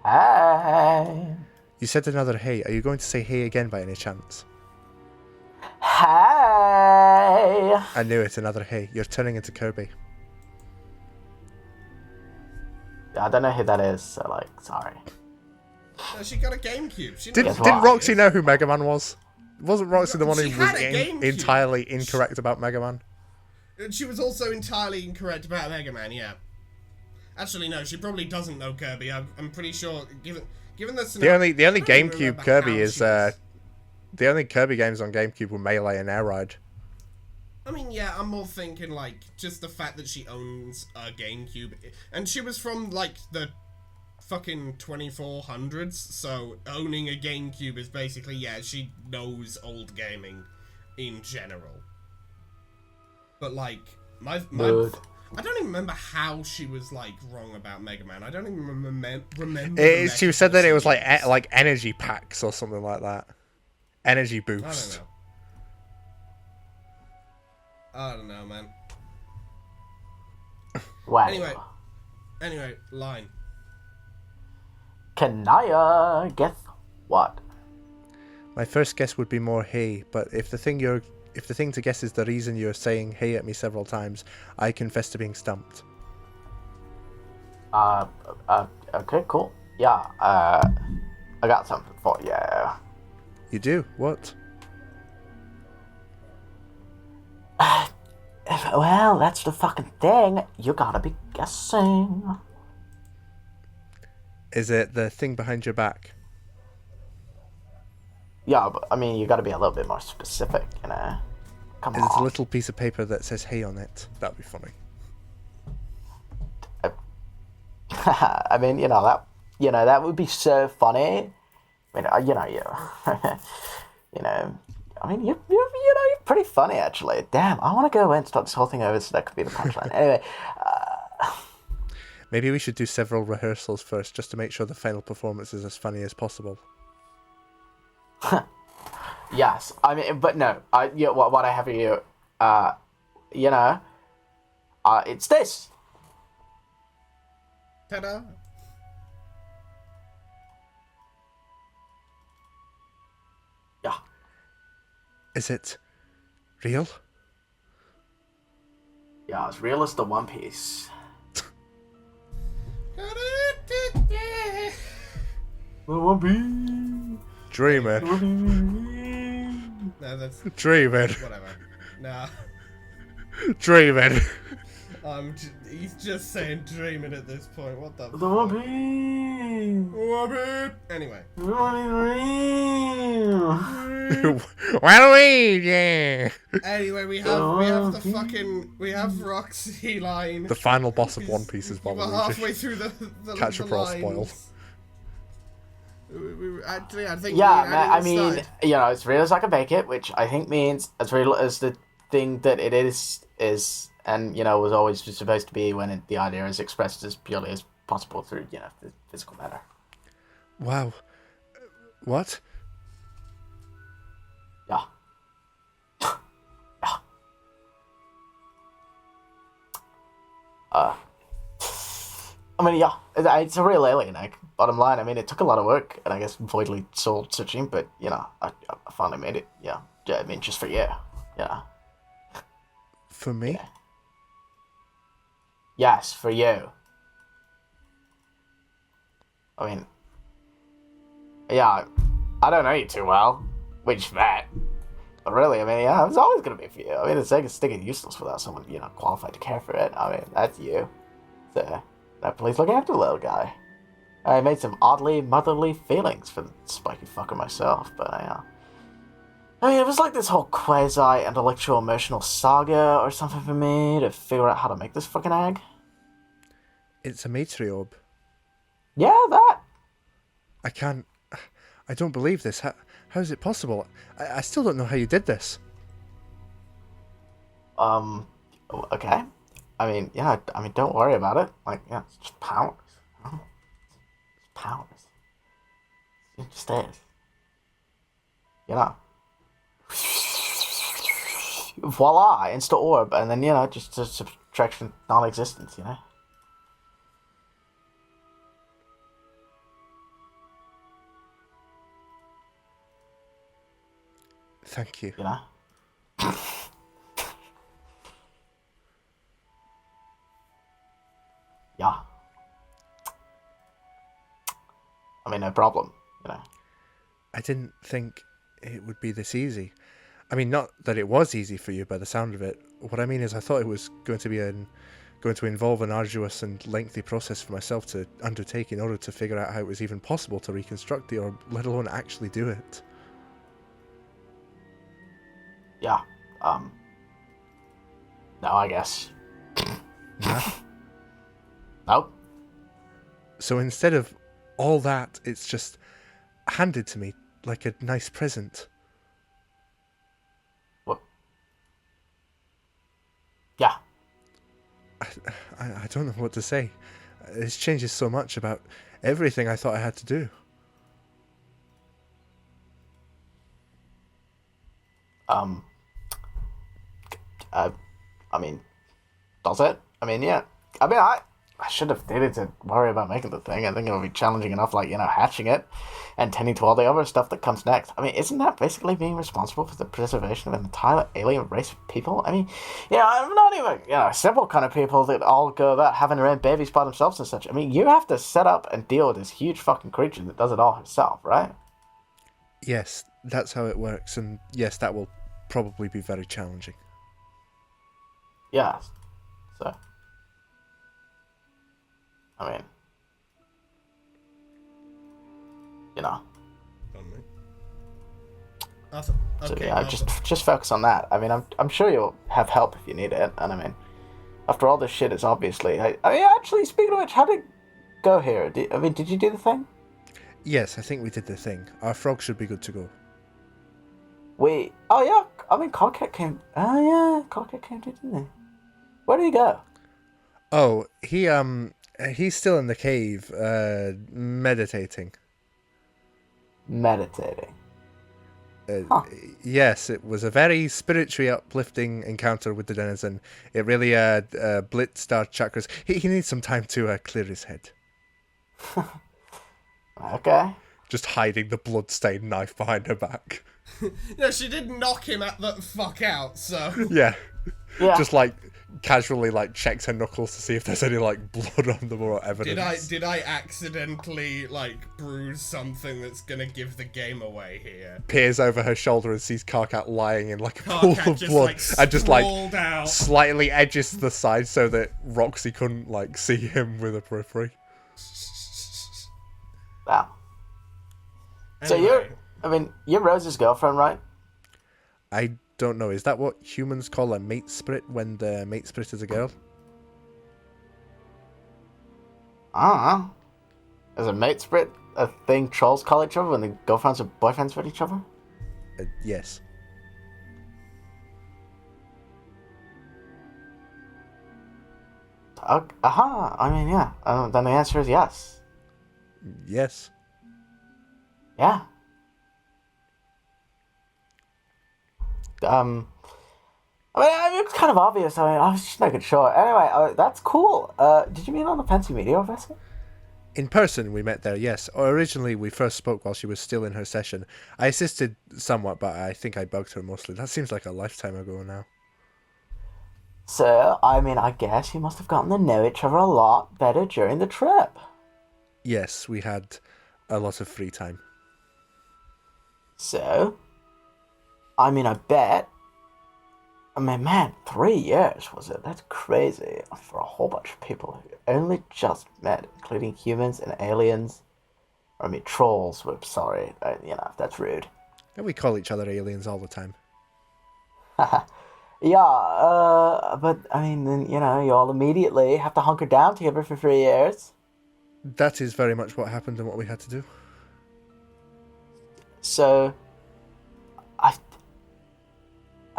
Hey. You said another hey. Are you going to say hey again by any chance? hey. I knew it, another hey. You're turning into Kirby. I don't know who that is, so like, sorry. No, she got a GameCube. She Guess Didn't what? Roxy know who Mega Man was? Wasn't Roxy the one She who was had a GameCube. entirely incorrect about Mega Man? She was also entirely incorrect about Mega Man, yeah. Actually, no, she probably doesn't know Kirby. I'm pretty sure, given the scenario... The only I don't even GameCube remember Kirby how is she was- the only Kirby games on GameCube were Melee and Air Ride. I mean, yeah, I'm more thinking, like, just the fact that she owns a GameCube. And she was from, like, the fucking 2400s, so owning a GameCube is basically, yeah, she knows old gaming in general. But, like, my Good. I don't even remember how she was, like, wrong about Mega Man. I don't even remember She said that it was like metaphors. like energy packs or something like that. Energy I don't boost. know. I don't know, man. Well, Anyway, line. Kanaya, guess what? My first guess would be more hey, but if the thing to guess is the reason you're saying hey at me several times, I confess to being stumped. Okay, cool. Yeah, I got something for you. You do? What? Well, that's the fucking thing. You gotta be guessing. Is it the thing behind your back? Yeah, but I mean, you gotta be a little bit more specific, you know? Come Is it a on. little piece of paper that says hey on it? That'd be funny. I mean, that would be so funny. I mean, I mean, you're pretty funny, actually. Damn, I want to go and start this whole thing over so that could be the punchline. Anyway, Maybe we should do several rehearsals first, just to make sure the final performance is as funny as possible. yes, I mean, but no, what I have here, it's this. Ta-da! Yeah. Is it real? Yeah, as real as the One Piece. The One Piece. Dreaming. No, that's Dreaming. whatever. Nah, Dreaming. he's just saying dreaming at this point. What the? The One fuck? Piece. Anyway. Yeah. Anyway, we have Roxy line. The final boss of One Piece is We're Waluigi. halfway through the Catch a the pro lines. spoiled. Actually, I think Yeah, we man, I mean, started. as real as I can make it, which I think means as real as the thing that it is, and, was always supposed to be when the idea is expressed as purely as possible through, the physical matter. Wow. What? Yeah. Yeah. I mean, yeah, it's a real alien egg. Bottom line, I mean, it took a lot of work, and I guess voidly soul searching, but, I finally made it, yeah. I mean, just for you, yeah. For me? Yeah. Yes, for you. I mean, yeah, I don't know you too well, which that. But really, I mean, yeah, it's always gonna be for you. I mean, it's like sticking useless without someone, qualified to care for it. I mean, that's you. So, please look after the little guy. I made some oddly motherly feelings for the spiky fucker myself, but I mean, it was like this whole quasi-intellectual emotional saga or something for me to figure out how to make this fucking egg. It's a matriorb. Yeah, that. I don't believe this. How is it possible? I still don't know how you did this. Okay. I mean, yeah, don't worry about it. Like, yeah, it's just powers. It's powers. It just is. Voila, insta orb, and then, just a subtraction non-existence, Thank you. Yeah. I mean, no problem, you know. I didn't think it would be this easy. I mean, not that it was easy for you by the sound of it. What I mean is I thought it was going to involve an arduous and lengthy process for myself to undertake in order to figure out how it was even possible to reconstruct it, or let alone actually do it. Yeah. No, I guess. Nah. Nope. So instead of all that, it's just handed to me like a nice present. What? Yeah. I don't know what to say. It changes so much about everything I thought I had to do. I mean, does it? I mean, yeah. I mean, I should have needed to worry about making the thing. I think it would be challenging enough, like, you know, hatching it and tending to all the other stuff that comes next. I mean, isn't that basically being responsible for the preservation of an entire alien race of people? I mean, you know, I'm not even, you know, simple kind of people that all go about having their own babies by themselves and such. I mean, you have to set up and deal with this huge fucking creature that does it all herself, right? Yes, that's how it works, and yes, that will probably be very challenging. Yeah. So, I mean, you know. Awesome. So Okay, yeah, awesome. just focus on that. I mean, I'm sure you'll have help if you need it. And I mean, after all this shit, it's obviously. I mean, actually, speaking of which, how did it go here? Did you do the thing? Yes, I think we did the thing. Our frog should be good to go. Oh yeah. I mean, Cockhead came. Oh yeah, Cockhead came too, didn't he? Where did he go? Oh, he's still in the cave, meditating. Meditating. Yes, it was a very spiritually uplifting encounter with the denizen. It really blitzed our chakras. He needs some time to clear his head. Okay. Just hiding the bloodstained knife behind her back. No, she did knock him the fuck out, so... Yeah. Yeah. Just like casually like checks her knuckles to see if there's any like blood on them or evidence. Did I accidentally, like, bruise something that's gonna give the game away here? Peers over her shoulder and sees Karkat lying in like a pool Karkat of just, blood, like, and just like sprawled out. slightly edges to the side so that Roxy couldn't like see him with a periphery. Wow. So Anyway. you're Rose's girlfriend, right? I don't know. Is that what humans call a mate split when the mate split is a girl? I don't know. Is a mate split a thing trolls call each other when the girlfriends or boyfriends with each other? Yes. Aha. I mean, yeah. Then the answer is yes. Yes. Yeah. I mean, it's kind of obvious. I mean, I was just making sure. Anyway, that's cool. Did you meet on the Fancy Media Festival? In person, we met there, yes. Originally, we first spoke while she was still in her session. I assisted somewhat, but I think I bugged her mostly. That seems like a lifetime ago now. So, I mean, I guess you must have gotten to know each other a lot better during the trip. Yes, we had a lot of free time. So, I mean, I bet. I mean, man, 3 years was it? That's crazy for a whole bunch of people who only just met, including humans and aliens. I mean, trolls. Whoops, sorry. That's rude. And we call each other aliens all the time. Yeah, but I mean, then, you all immediately have to hunker down together for 3 years. That is very much what happened and what we had to do. So, I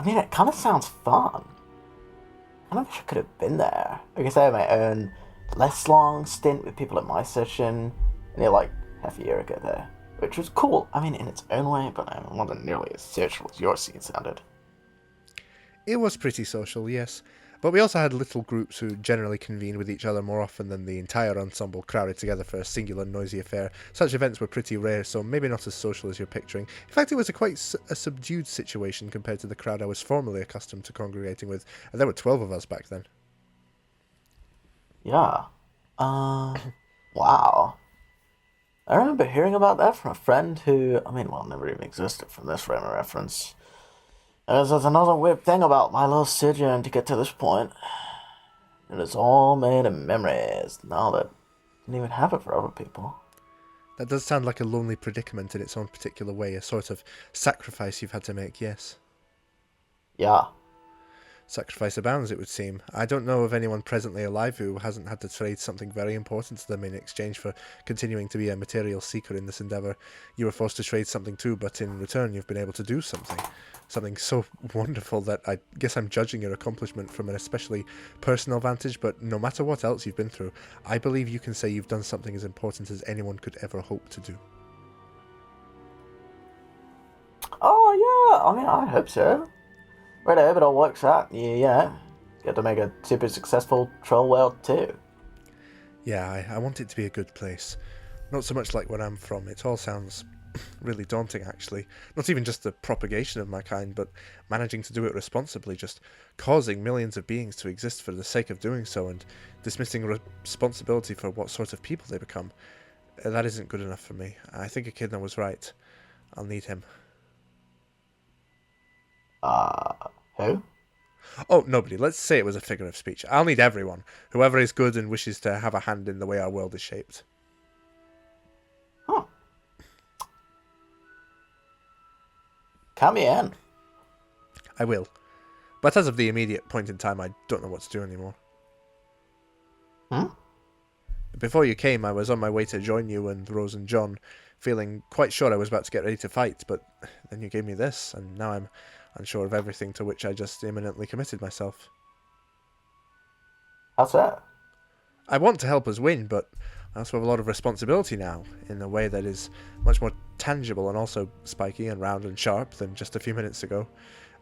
mean, it kind of sounds fun. I kind of wish I could have been there. I guess I had my own less long stint with people at my session, like half a year ago there, which was cool. I mean, in its own way, but it wasn't nearly as social as your scene sounded. It was pretty social, yes. But we also had little groups who generally convened with each other more often than the entire ensemble crowded together for a singular noisy affair. Such events were pretty rare, so maybe not as social as you're picturing. In fact, it was a subdued situation compared to the crowd I was formerly accustomed to congregating with, and there were 12 of us back then. Yeah. Wow. I remember hearing about that from a friend who, I mean, well, never even existed from this frame of reference. As there's another weird thing about my little sojourn to get to this point. It is all made of memories, now that didn't even happen for other people. That does sound like a lonely predicament in its own particular way, a sort of sacrifice you've had to make, yes. Yeah. Sacrifice abounds, it would seem. I don't know of anyone presently alive who hasn't had to trade something very important to them in exchange for continuing to be a material seeker in this endeavour. You were forced to trade something too, but in return you've been able to do something. Something so wonderful that I guess I'm judging your accomplishment from an especially personal vantage, but no matter what else you've been through, I believe you can say you've done something as important as anyone could ever hope to do. Oh, yeah, I mean, I hope so. Right, I hope it all works out. Yeah, get to make a super successful troll world too. Yeah, I want it to be a good place. Not so much like where I'm from. It all sounds really daunting, actually. Not even just the propagation of my kind, but managing to do it responsibly, just causing millions of beings to exist for the sake of doing so, and dismissing responsibility for what sort of people they become. That isn't good enough for me. I think Echidna was right. I'll need him. Who? Oh, nobody. Let's say it was a figure of speech. I'll need everyone. Whoever is good and wishes to have a hand in the way our world is shaped. Huh. Count me in. I will. But as of the immediate point in time, I don't know what to do anymore. Hmm? Before you came, I was on my way to join you and Rose and John, feeling quite sure I was about to get ready to fight, but then you gave me this, and now I'm unsure of everything to which I just imminently committed myself. How's that? I want to help us win, but I also have a lot of responsibility now, in a way that is much more tangible and also spiky and round and sharp than just a few minutes ago.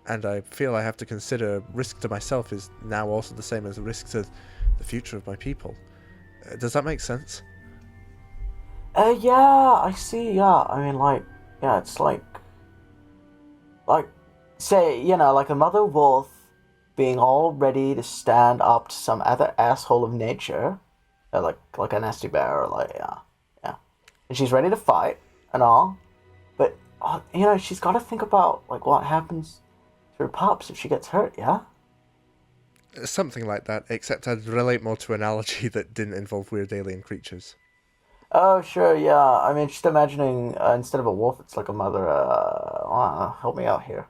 And I feel I have to consider risk to myself is now also the same as risk to the future of my people. Does that make sense? Yeah, I see, yeah. I mean, yeah, it's like, say, like a mother wolf being all ready to stand up to some other asshole of nature, like a nasty bear, or yeah. And she's ready to fight and all, but, she's got to think about, what happens to her pups if she gets hurt, yeah? Something like that, except I'd relate more to an analogy that didn't involve weird alien creatures. Oh, sure, yeah. I mean, just imagining, instead of a wolf, it's like a mother, help me out here.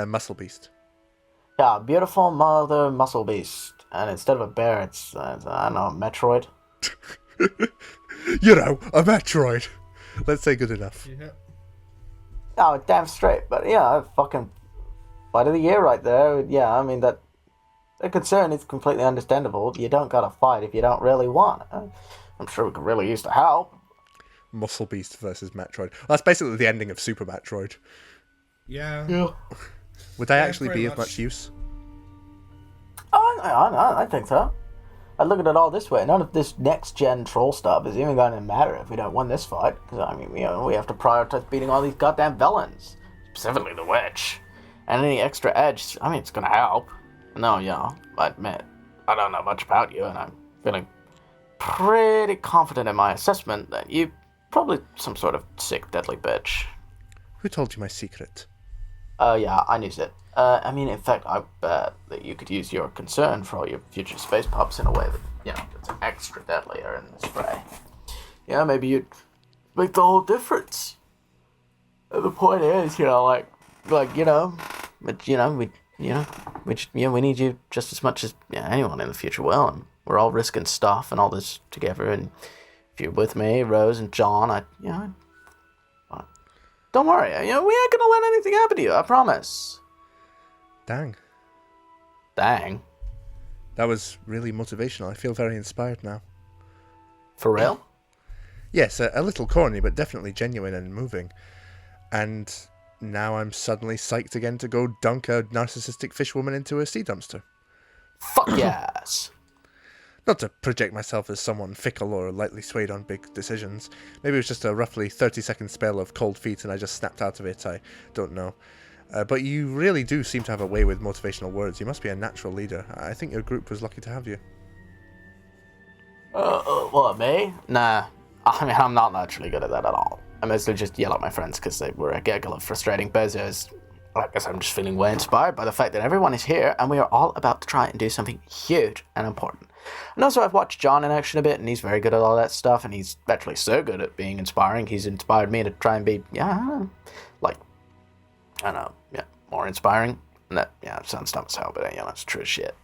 Muscle beast. Yeah, beautiful mother muscle beast. And instead of a bear, it's, I don't know, a Metroid. A Metroid. Let's say good enough. Yeah. Oh, damn straight. But yeah, fucking fight of the year right there. Yeah, I mean, that concern is completely understandable. You don't gotta fight if you don't really want. I'm sure we could really use the help. Muscle Beast versus Metroid. That's basically the ending of Super Metroid. Yeah. Would I Yeah, actually pretty be much. of much use? I think so. I look at it all this way. None of this next-gen troll stuff is even going to matter if we don't win this fight. Because, I mean, we have to prioritize beating all these goddamn villains. Specifically the witch. And any extra edge, I mean, it's going to help. No, I admit, I don't know much about you, and I'm feeling pretty confident in my assessment that you probably some sort of sick, deadly bitch. Who told you my secret? Yeah, I knew it. I mean, in fact, I bet that you could use your concern for all your future space pups in a way that, gets extra deadlier in this fray. Yeah, maybe you'd make the whole difference. And the point is, we need you just as much as anyone in the future will, and we're all risking stuff and all this together, and if you're with me, Rose and John, don't worry, we ain't gonna let anything happen to you, I promise. Dang. That was really motivational. I feel very inspired now. For real? Yes, a little corny, but definitely genuine and moving. And now I'm suddenly psyched again to go dunk a narcissistic fishwoman into a sea dumpster. Fuck yes. Not to project myself as someone fickle or lightly swayed on big decisions. Maybe it was just a roughly 30-second spell of cold feet and I just snapped out of it. I don't know. But you really do seem to have a way with motivational words. You must be a natural leader. I think your group was lucky to have you. What, me? Nah. I mean, I'm not naturally good at that at all. I mostly just yell at my friends because they were a gaggle of frustrating bozos. I guess I'm just feeling way inspired by the fact that everyone is here and we are all about to try and do something huge and important. And also, I've watched John in action a bit, and he's very good at all that stuff, and he's actually so good at being inspiring. He's inspired me to try and be, more inspiring. And that, it sounds dumb as hell, but that's true as shit.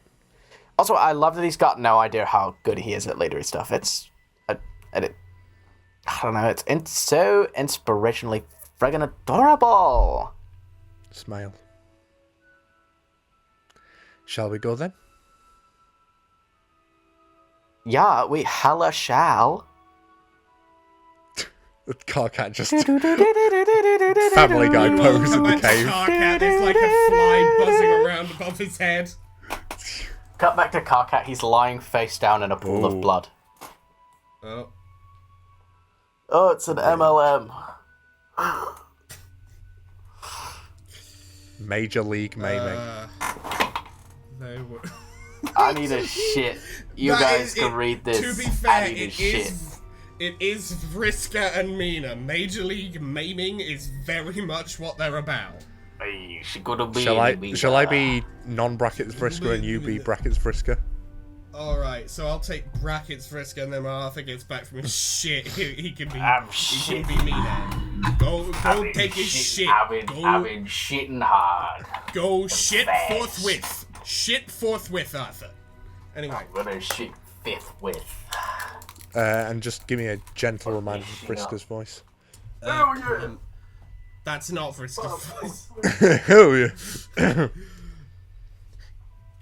Also, I love that he's got no idea how good he is at leadery stuff. I don't know, it's so inspirationally friggin' adorable. Smile. Shall we go then? Yeah, we hella shall. The car cat just Family Guy pose in the cave. Car cat is like a fly buzzing around above his head. Cut back to car cat. He's lying face down in a pool of blood. Oh, it's an MLM. Major League Maiming. they were. I need a shit. You guys can read this. To be fair, I need a shit. It is Vriska and Mina. Major League Maiming is very much what they're about. Shall I be non-brackets Vriska and you be brackets Vriska? Alright, so I'll take brackets Vriska, and then when Arthur gets back from his shit, he can be Mina. Go take his shit. I've been shitting hard. Go shit fast. forthwith. Shit forthwith, Arthur. Anyway. I'm gonna shit forthwith. And just give me a gentle reminder of Vriska's voice. That's not Vriska's voice. Oh yeah.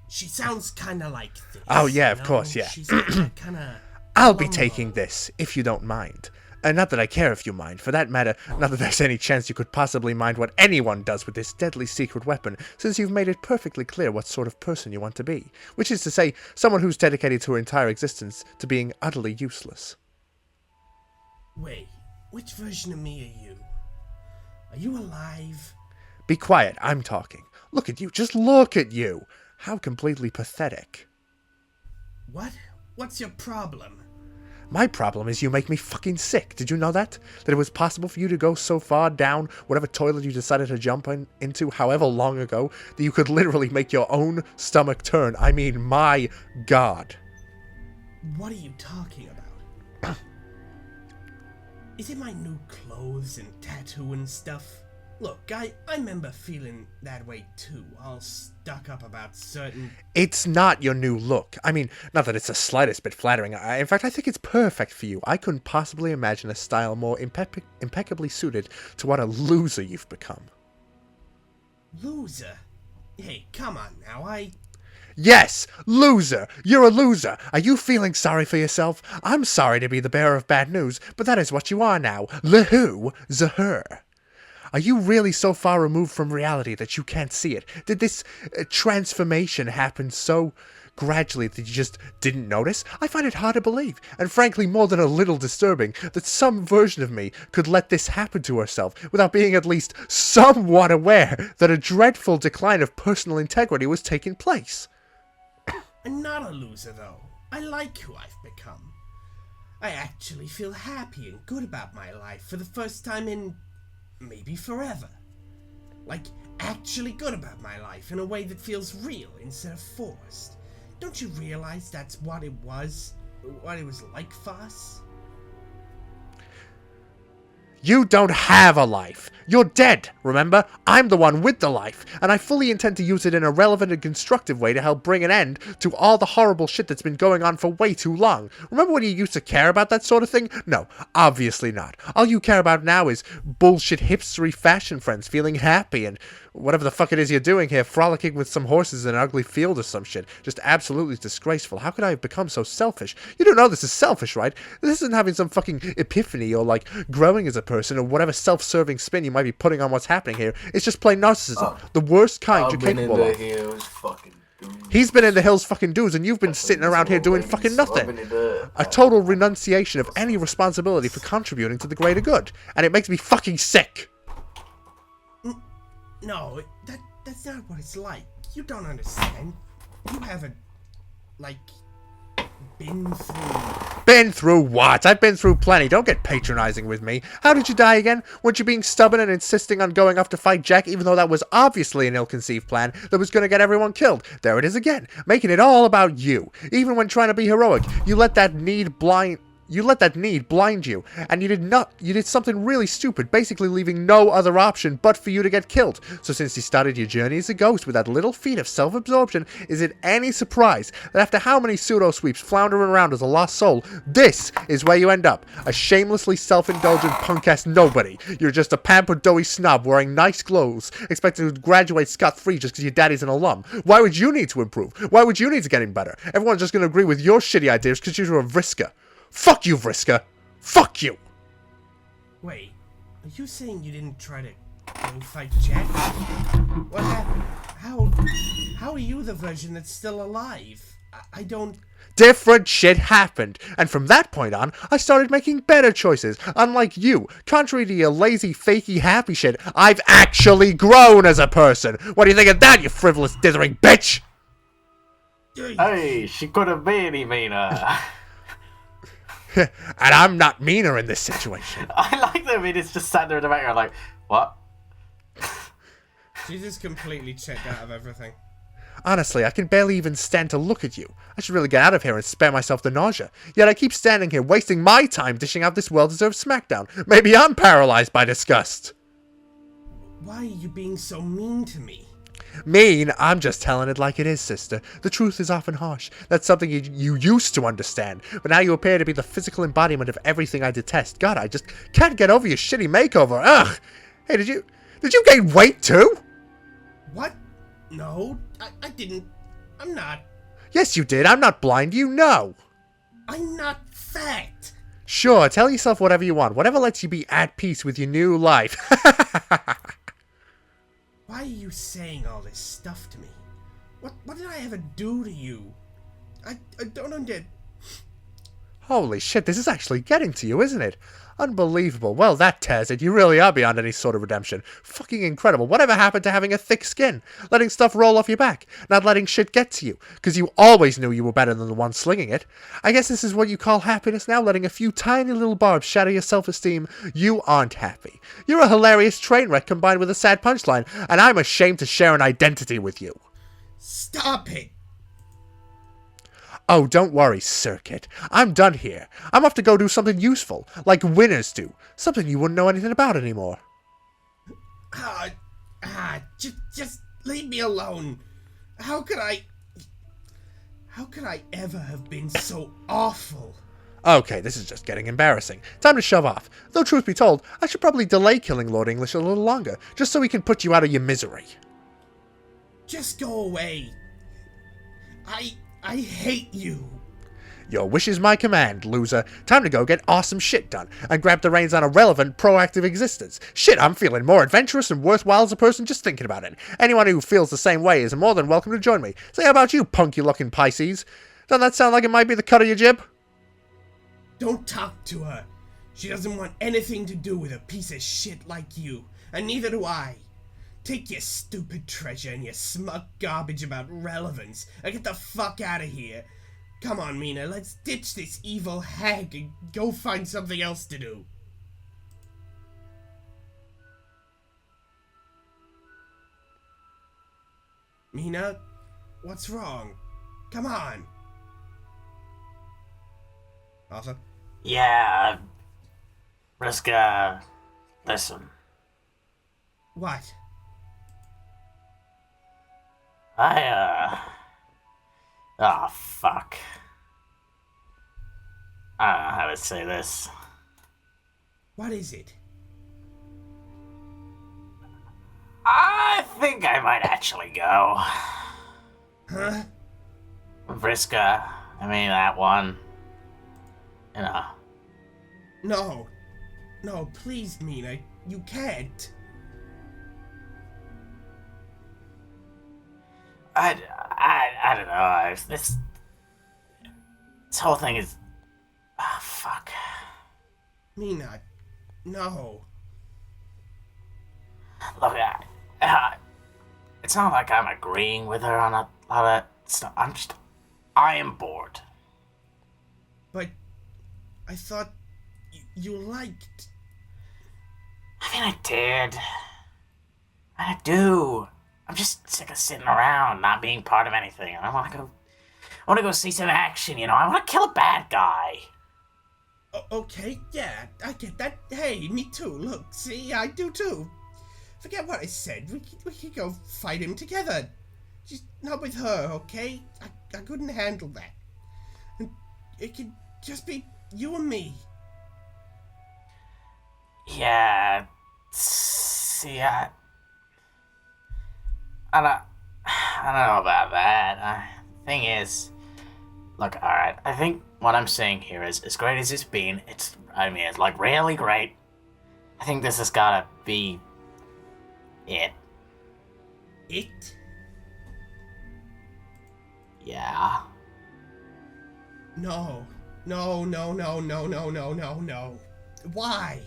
She sounds kind of like this. Oh yeah, of course, yeah. She's kind of. I'll be taking this, if you don't mind. Not that I care if you mind, for that matter, not that there's any chance you could possibly mind what anyone does with this deadly secret weapon, since you've made it perfectly clear what sort of person you want to be. Which is to say, someone who's dedicated to her entire existence to being utterly useless. Wait, which version of me are you? Are you alive? Be quiet, I'm talking. Look at you, just look at you! How completely pathetic. What? What's your problem? My problem is you make me fucking sick. Did you know that? That it was possible for you to go so far down whatever toilet you decided to jump into however long ago that you could literally make your own stomach turn. I mean, my God. What are you talking about? Is it my new clothes and tattoo and stuff? Look, I remember feeling that way too, all stuck up about certain... It's not your new look. I mean, not that it's the slightest bit flattering. In fact, I think it's perfect for you. I couldn't possibly imagine a style more impeccably suited to what a loser you've become. Loser? Hey, come on now, Yes, loser! You're a loser! Are you feeling sorry for yourself? I'm sorry to be the bearer of bad news, but that is what you are now. The who, the her. Are you really so far removed from reality that you can't see it? Did this transformation happen so gradually that you just didn't notice? I find it hard to believe, and frankly more than a little disturbing, that some version of me could let this happen to herself without being at least somewhat aware that a dreadful decline of personal integrity was taking place. I'm not a loser, though. I like who I've become. I actually feel happy and good about my life for the first time in... maybe forever. Like, actually good about my life in a way that feels real instead of forced. Don't you realize that's what it was like for us? You don't have a life. You're dead, remember? I'm the one with the life, and I fully intend to use it in a relevant and constructive way to help bring an end to all the horrible shit that's been going on for way too long. Remember when you used to care about that sort of thing? No, obviously not. All you care about now is bullshit hipstery fashion friends feeling happy and whatever the fuck it is you're doing here, frolicking with some horses in an ugly field or some shit. Just absolutely disgraceful. How could I have become so selfish? You don't know this is selfish, right? This isn't having some fucking epiphany or like growing as a person or whatever self-serving spin you might be putting on what's happening here. It's just plain narcissism. The worst kind you're capable of. He's been in the hills fucking dudes and you've been sitting around here doing fucking nothing. A total renunciation of any responsibility for contributing to the greater good. And it makes me fucking sick. No, that's not what it's like. You don't understand. You haven't, like, been through Been through what? I've been through plenty. Don't get patronizing with me. How did you die again? Weren't you being stubborn and insisting on going off to fight Jack, even though that was obviously an ill-conceived plan that was going to get everyone killed? There it is again, making it all about you. Even when trying to be heroic, you let that need blind you, and you did something really stupid, basically leaving no other option but for you to get killed. So since you started your journey as a ghost with that little feat of self-absorption, is it any surprise that after how many pseudo-sweeps floundering around as a lost soul, this is where you end up? A shamelessly self-indulgent punk-ass nobody. You're just a pampered doughy snob wearing nice clothes, expected to graduate scot-free just because your daddy's an alum. Why would you need to improve? Why would you need to get better? Everyone's just going to agree with your shitty ideas because you're a Vriska. Fuck you, Vriska! Fuck you! Wait, are you saying you didn't try to go fight Jack? What happened? How are you the version that's still alive? I don't... Different shit happened, and from that point on, I started making better choices. Unlike you, contrary to your lazy, fakey, happy shit, I've actually grown as a person! What do you think of that, you frivolous, dithering bitch? Hey, she couldn't be any meaner. And I'm not meaner in this situation. I like that it's just sat there in the background like, what? She's just completely checked out of everything. Honestly, I can barely even stand to look at you. I should really get out of here and spare myself the nausea. Yet I keep standing here wasting my time dishing out this well-deserved smackdown. Maybe I'm paralyzed by disgust. Why are you being so mean to me? Mean? I'm just telling it like it is, sister. The truth is often harsh. That's something you used to understand. But now you appear to be the physical embodiment of everything I detest. God, I just can't get over your shitty makeover. Ugh! Hey, did you gain weight too? What? No, I didn't. I'm not. Yes, you did. I'm not blind. You know. I'm not fat. Sure, tell yourself whatever you want. Whatever lets you be at peace with your new life. Why are you saying all this stuff to me? What did I ever do to you? I don't understand. Holy shit, this is actually getting to you, isn't it? Unbelievable. Well, that tears it. You really are beyond any sort of redemption. Fucking incredible. Whatever happened to having a thick skin? Letting stuff roll off your back. Not letting shit get to you. Because you always knew you were better than the one slinging it. I guess this is what you call happiness now? Letting a few tiny little barbs shatter your self-esteem? You aren't happy. You're a hilarious train wreck combined with a sad punchline. And I'm ashamed to share an identity with you. Stop it. Oh, don't worry, Circuit. I'm done here. I'm off to go do something useful, like winners do. Something you wouldn't know anything about anymore. Just leave me alone. How could I ever have been so awful? Okay, this is just getting embarrassing. Time to shove off. Though truth be told, I should probably delay killing Lord English a little longer, just so he can put you out of your misery. Just go away. I hate you. Your wish is my command, loser. Time to go get awesome shit done, and grab the reins on a relevant, proactive existence. Shit, I'm feeling more adventurous and worthwhile as a person just thinking about it. Anyone who feels the same way is more than welcome to join me. Say, how about you, punky-looking Pisces? Doesn't that sound like it might be the cut of your jib? Don't talk to her. She doesn't want anything to do with a piece of shit like you, and neither do I. Take your stupid treasure and your smug garbage about relevance and get the fuck out of here. Come on, Mina, let's ditch this evil hag and go find something else to do. Mina, what's wrong? Come on. Arthur? Yeah, Vriska, listen. What? Oh, fuck. I don't know how to say this. What is it? I think I might actually go. Huh? Vriska, I mean that one. You know. No. No, please, Mina. You can't. I don't know. This whole thing is... Oh, fuck. Mina, no. Look, it's not like I'm agreeing with her on a lot of stuff. I am bored. But I thought you liked... I mean, I did. I do. I'm just sick of sitting around, not being part of anything. I want to go see some action, you know? I want to kill a bad guy. Okay, yeah, I get that. Hey, me too. Look, see, I do too. Forget what I said. We could go fight him together. Just not with her, okay? I couldn't handle that. And it could just be you and me. Yeah, see, I don't know about that. Thing is, look, alright, I think what I'm saying here is, as great as it's been, it's like really great. I think this has gotta be it. It? Yeah. No. Why?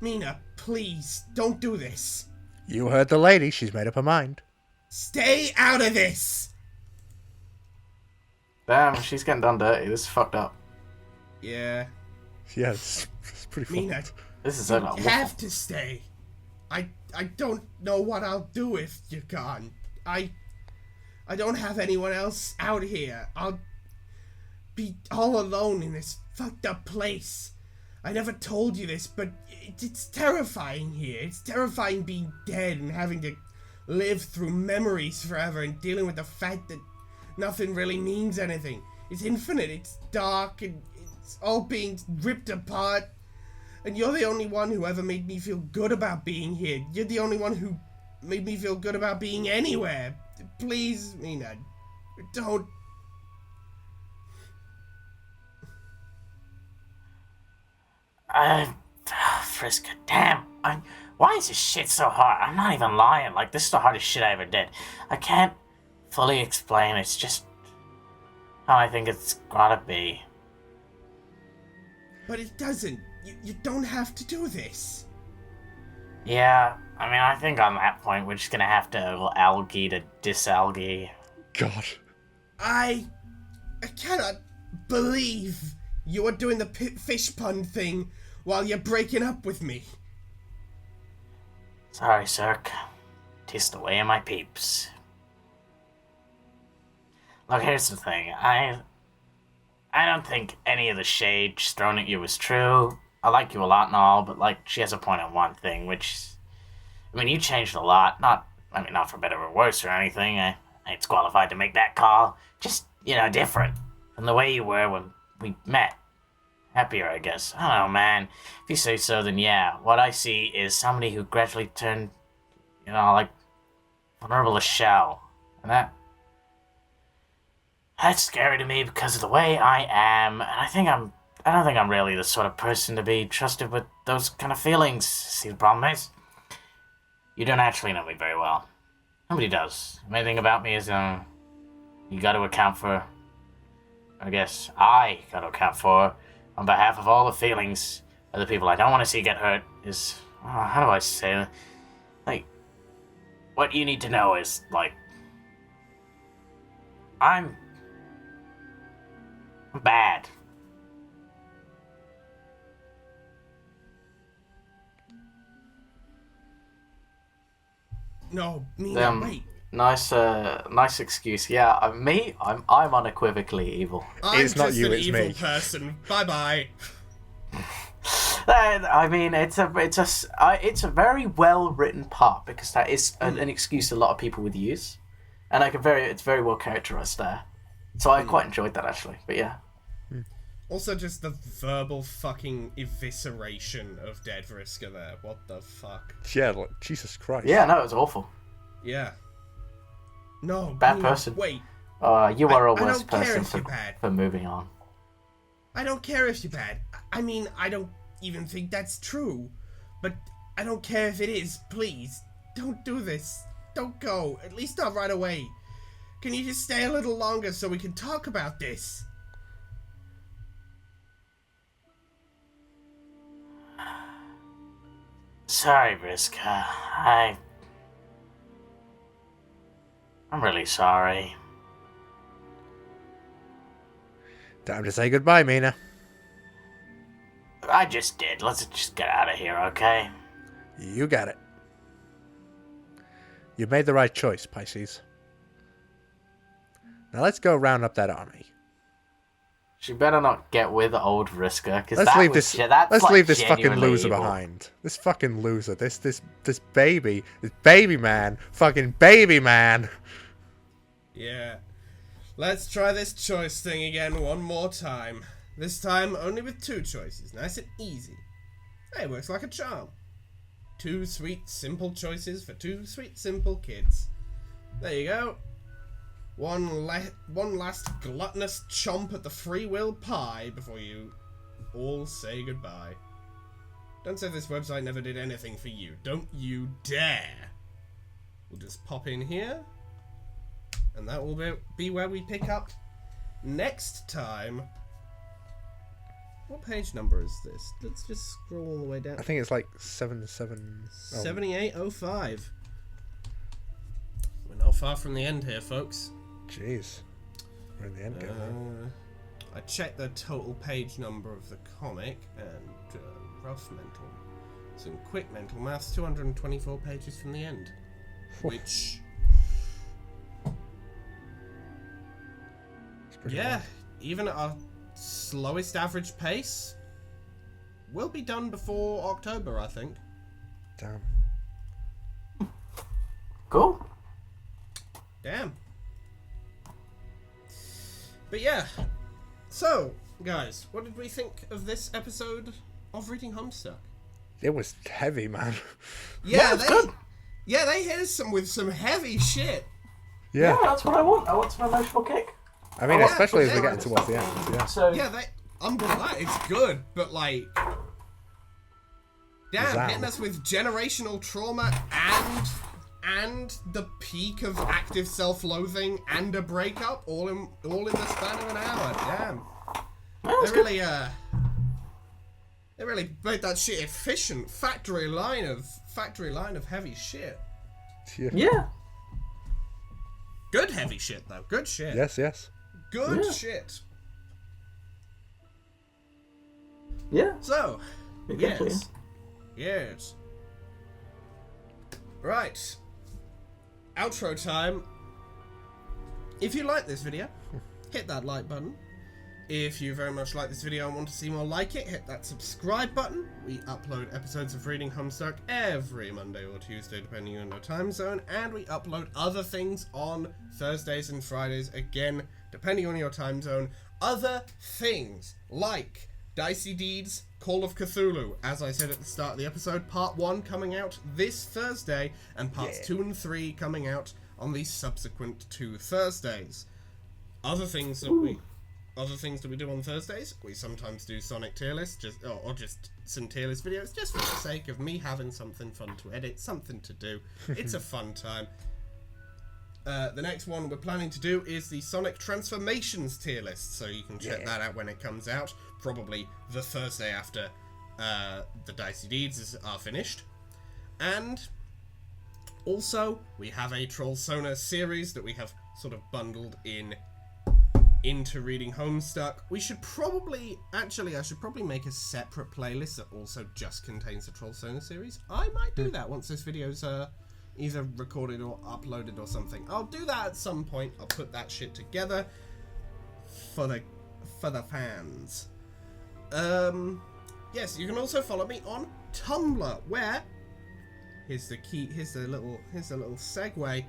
Mina, please, don't do this. You heard the lady. She's made up her mind. Stay out of this! Damn, she's getting done dirty. This is fucked up. Yeah. Yeah, it's pretty Mina, fucked. This is you like have to stay. I don't know what I'll do if you're gone. I don't have anyone else out here. I'll be all alone in this fucked up place. I never told you this, but it's terrifying here. It's terrifying being dead and having to live through memories forever and dealing with the fact that nothing really means anything. It's infinite, it's dark, and it's all being ripped apart. And you're the only one who ever made me feel good about being here. You're the only one who made me feel good about being anywhere. Please, Mina, don't. Friska, damn. Why is this shit so hard? I'm not even lying. Like, this is the hardest shit I ever did. I can't fully explain. It's just how I think it's gotta be. But it doesn't. You don't have to do this. Yeah, I mean, I think on that point, we're just gonna have to algae to disalgae. God. I cannot believe you are doing the fish pun thing while you're breaking up with me. Sorry, Cirque. Tis the way of my peeps. Look, here's the thing. I don't think any of the shade she's thrown at you is true. I like you a lot and all, but, like, she has a point on one thing, which... I mean, you changed a lot. Not for better or worse or anything. I ain't qualified to make that call. Just, different from the way you were when we met. Happier, I guess. I don't know, man. If you say so, then yeah. What I see is somebody who gradually turned, like, vulnerable as shell. And that's scary to me because of the way I am. And I don't think I'm really the sort of person to be trusted with those kind of feelings. See, the problem is, you don't actually know me very well. Nobody does. The main thing about me is, you gotta account for, I guess, I gotta account for, on behalf of all the feelings of the people I don't want to see get hurt, is, how do I say it? Like, what you need to know is, like, I'm bad. No, Mina, wait. Nice excuse. Yeah, I'm unequivocally evil. I'm It's not just you, an it's evil me. person. Bye-bye. I mean, it's a very well written part because that is an excuse a lot of people would use, and it's very well characterized there. So I quite enjoyed that actually. But yeah. Also, just the verbal fucking evisceration of Dead Vriska there. What the fuck? Yeah, like, Jesus Christ. Yeah, no, it was awful. Yeah. No, Bad Mina, person. Wait. You are a I worse don't care person if you're bad. for moving on. I don't care if you're bad. I mean, I don't even think that's true. But I don't care if it is. Please, don't do this. Don't go. At least not right away. Can you just stay a little longer so we can talk about this? Sorry, Vriska. I'm really sorry. Time to say goodbye, Mina. I just did. Let's just get out of here, okay? You got it. You made the right choice, Pisces. Now let's go round up that army. She better not get with old Vriska, because Let's leave this. Let's leave this fucking loser evil. behind. This fucking loser. This baby. This baby man. Fucking baby man. Yeah. Let's try this choice thing again one more time. This time only with 2 choices. Nice and easy. Hey, it works like a charm. 2 sweet, simple choices for 2 sweet, simple kids. There you go. One last gluttonous chomp at the free will pie before you all say goodbye. Don't say this website never did anything for you. Don't you dare. We'll just pop in here. And that will be where we pick up next time. What page number is this? Let's just scroll all the way down. I think it's like 77. 7805. We're not far from the end here, folks. Jeez. We're in the end game. I checked the total page number of the comic and rough mental. Some quick mental maths, 224 pages from the end. Which, yeah, even at our slowest average pace, will be done before October, I think. Damn. Cool. Damn. But yeah, so, guys, what did we think of this episode of Reading Homestuck? It was heavy, man. Yeah, they hit us with some heavy shit. Yeah. That's what I want. I want some emotional kick. I mean, Yeah, especially as yeah. we're getting towards the end. Yeah. So Yeah, I'm glad it's good, but like, damn, Zam. hitting us with generational trauma and the peak of active self-loathing and a breakup all in the span of an hour. Damn, they really made that shit efficient. Factory line of heavy shit. yeah. Good heavy shit though. Good shit. Yes, yes. Good Yeah. shit. Yeah. So, Exactly. yes. Right. Outro time. If you like this video, hit that like button. If you very much like this video and want to see more like it, hit that subscribe button. We upload episodes of Reading Homestuck every Monday or Tuesday, depending on your time zone, and we upload other things on Thursdays and Fridays, again, depending on your time zone. Other things like Dicey Deeds, Call of Cthulhu, as I said at the start of the episode, part 1 coming out this Thursday, and parts 2 and 3 coming out on the subsequent 2 Thursdays. Other things that we do on Thursdays, we sometimes do Sonic tier lists, or just some tier list videos, just for the sake of me having something fun to edit, something to do. It's a fun time. The next one we're planning to do is the Sonic Transformations tier list, so you can check that out when it comes out, probably the Thursday after the Dicey Deeds are finished. And also, we have a Trollsona series that we have sort of bundled into Reading Homestuck. We should probably, I should probably make a separate playlist that also just contains the Trollsona series. I might do that once this video's either recorded or uploaded or something. I'll do that at some point. I'll put that shit together for the fans. Yes, you can also follow me on Tumblr, where here's the little segue.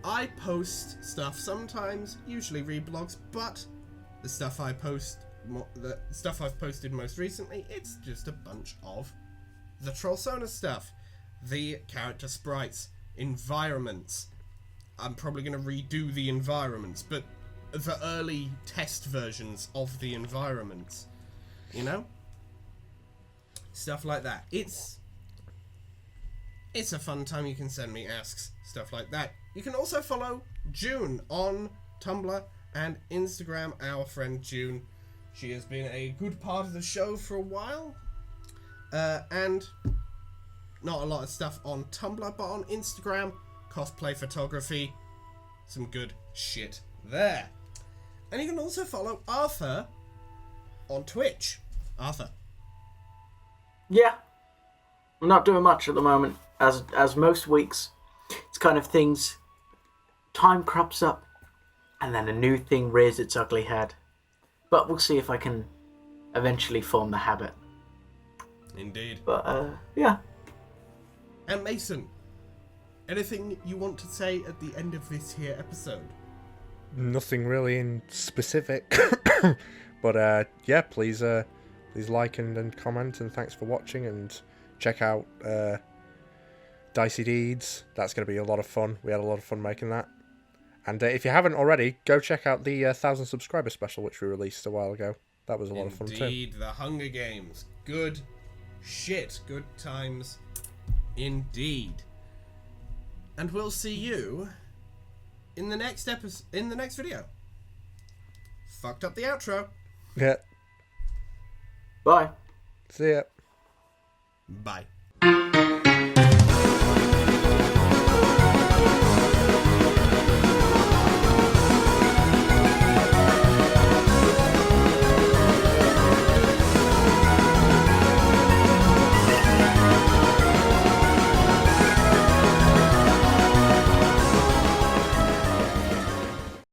I post stuff sometimes, usually read blogs, but the stuff I've posted most recently, it's just a bunch of the Trollsona stuff, the character sprites, environments. I'm probably going to redo the environments, but the early test versions of the environments, you know? Stuff like that. It's a fun time. You can send me asks, stuff like that. You can also follow June on Tumblr and Instagram, our friend June. She has been a good part of the show for a while. And not a lot of stuff on Tumblr, but on Instagram, cosplay photography, some good shit there. And you can also follow Arthur on Twitch. Arthur, Yeah. I'm not doing much at the moment. As most weeks, it's kind of things. Time crops up, and then a new thing rears its ugly head. But we'll see if I can eventually form the habit. Indeed. But yeah. And Mason, anything you want to say at the end of this here episode? Nothing really in specific, but yeah, please like and comment, and thanks for watching, and check out Dicey Deeds. That's going to be a lot of fun. We had a lot of fun making that. And if you haven't already, go check out the 1,000 subscriber special, which we released a while ago. That was a lot of fun too. Indeed, the Hunger Games. Good shit. Good times. Indeed. And we'll see you in the next video. Fucked up the outro. Yeah. Bye. See ya. Bye.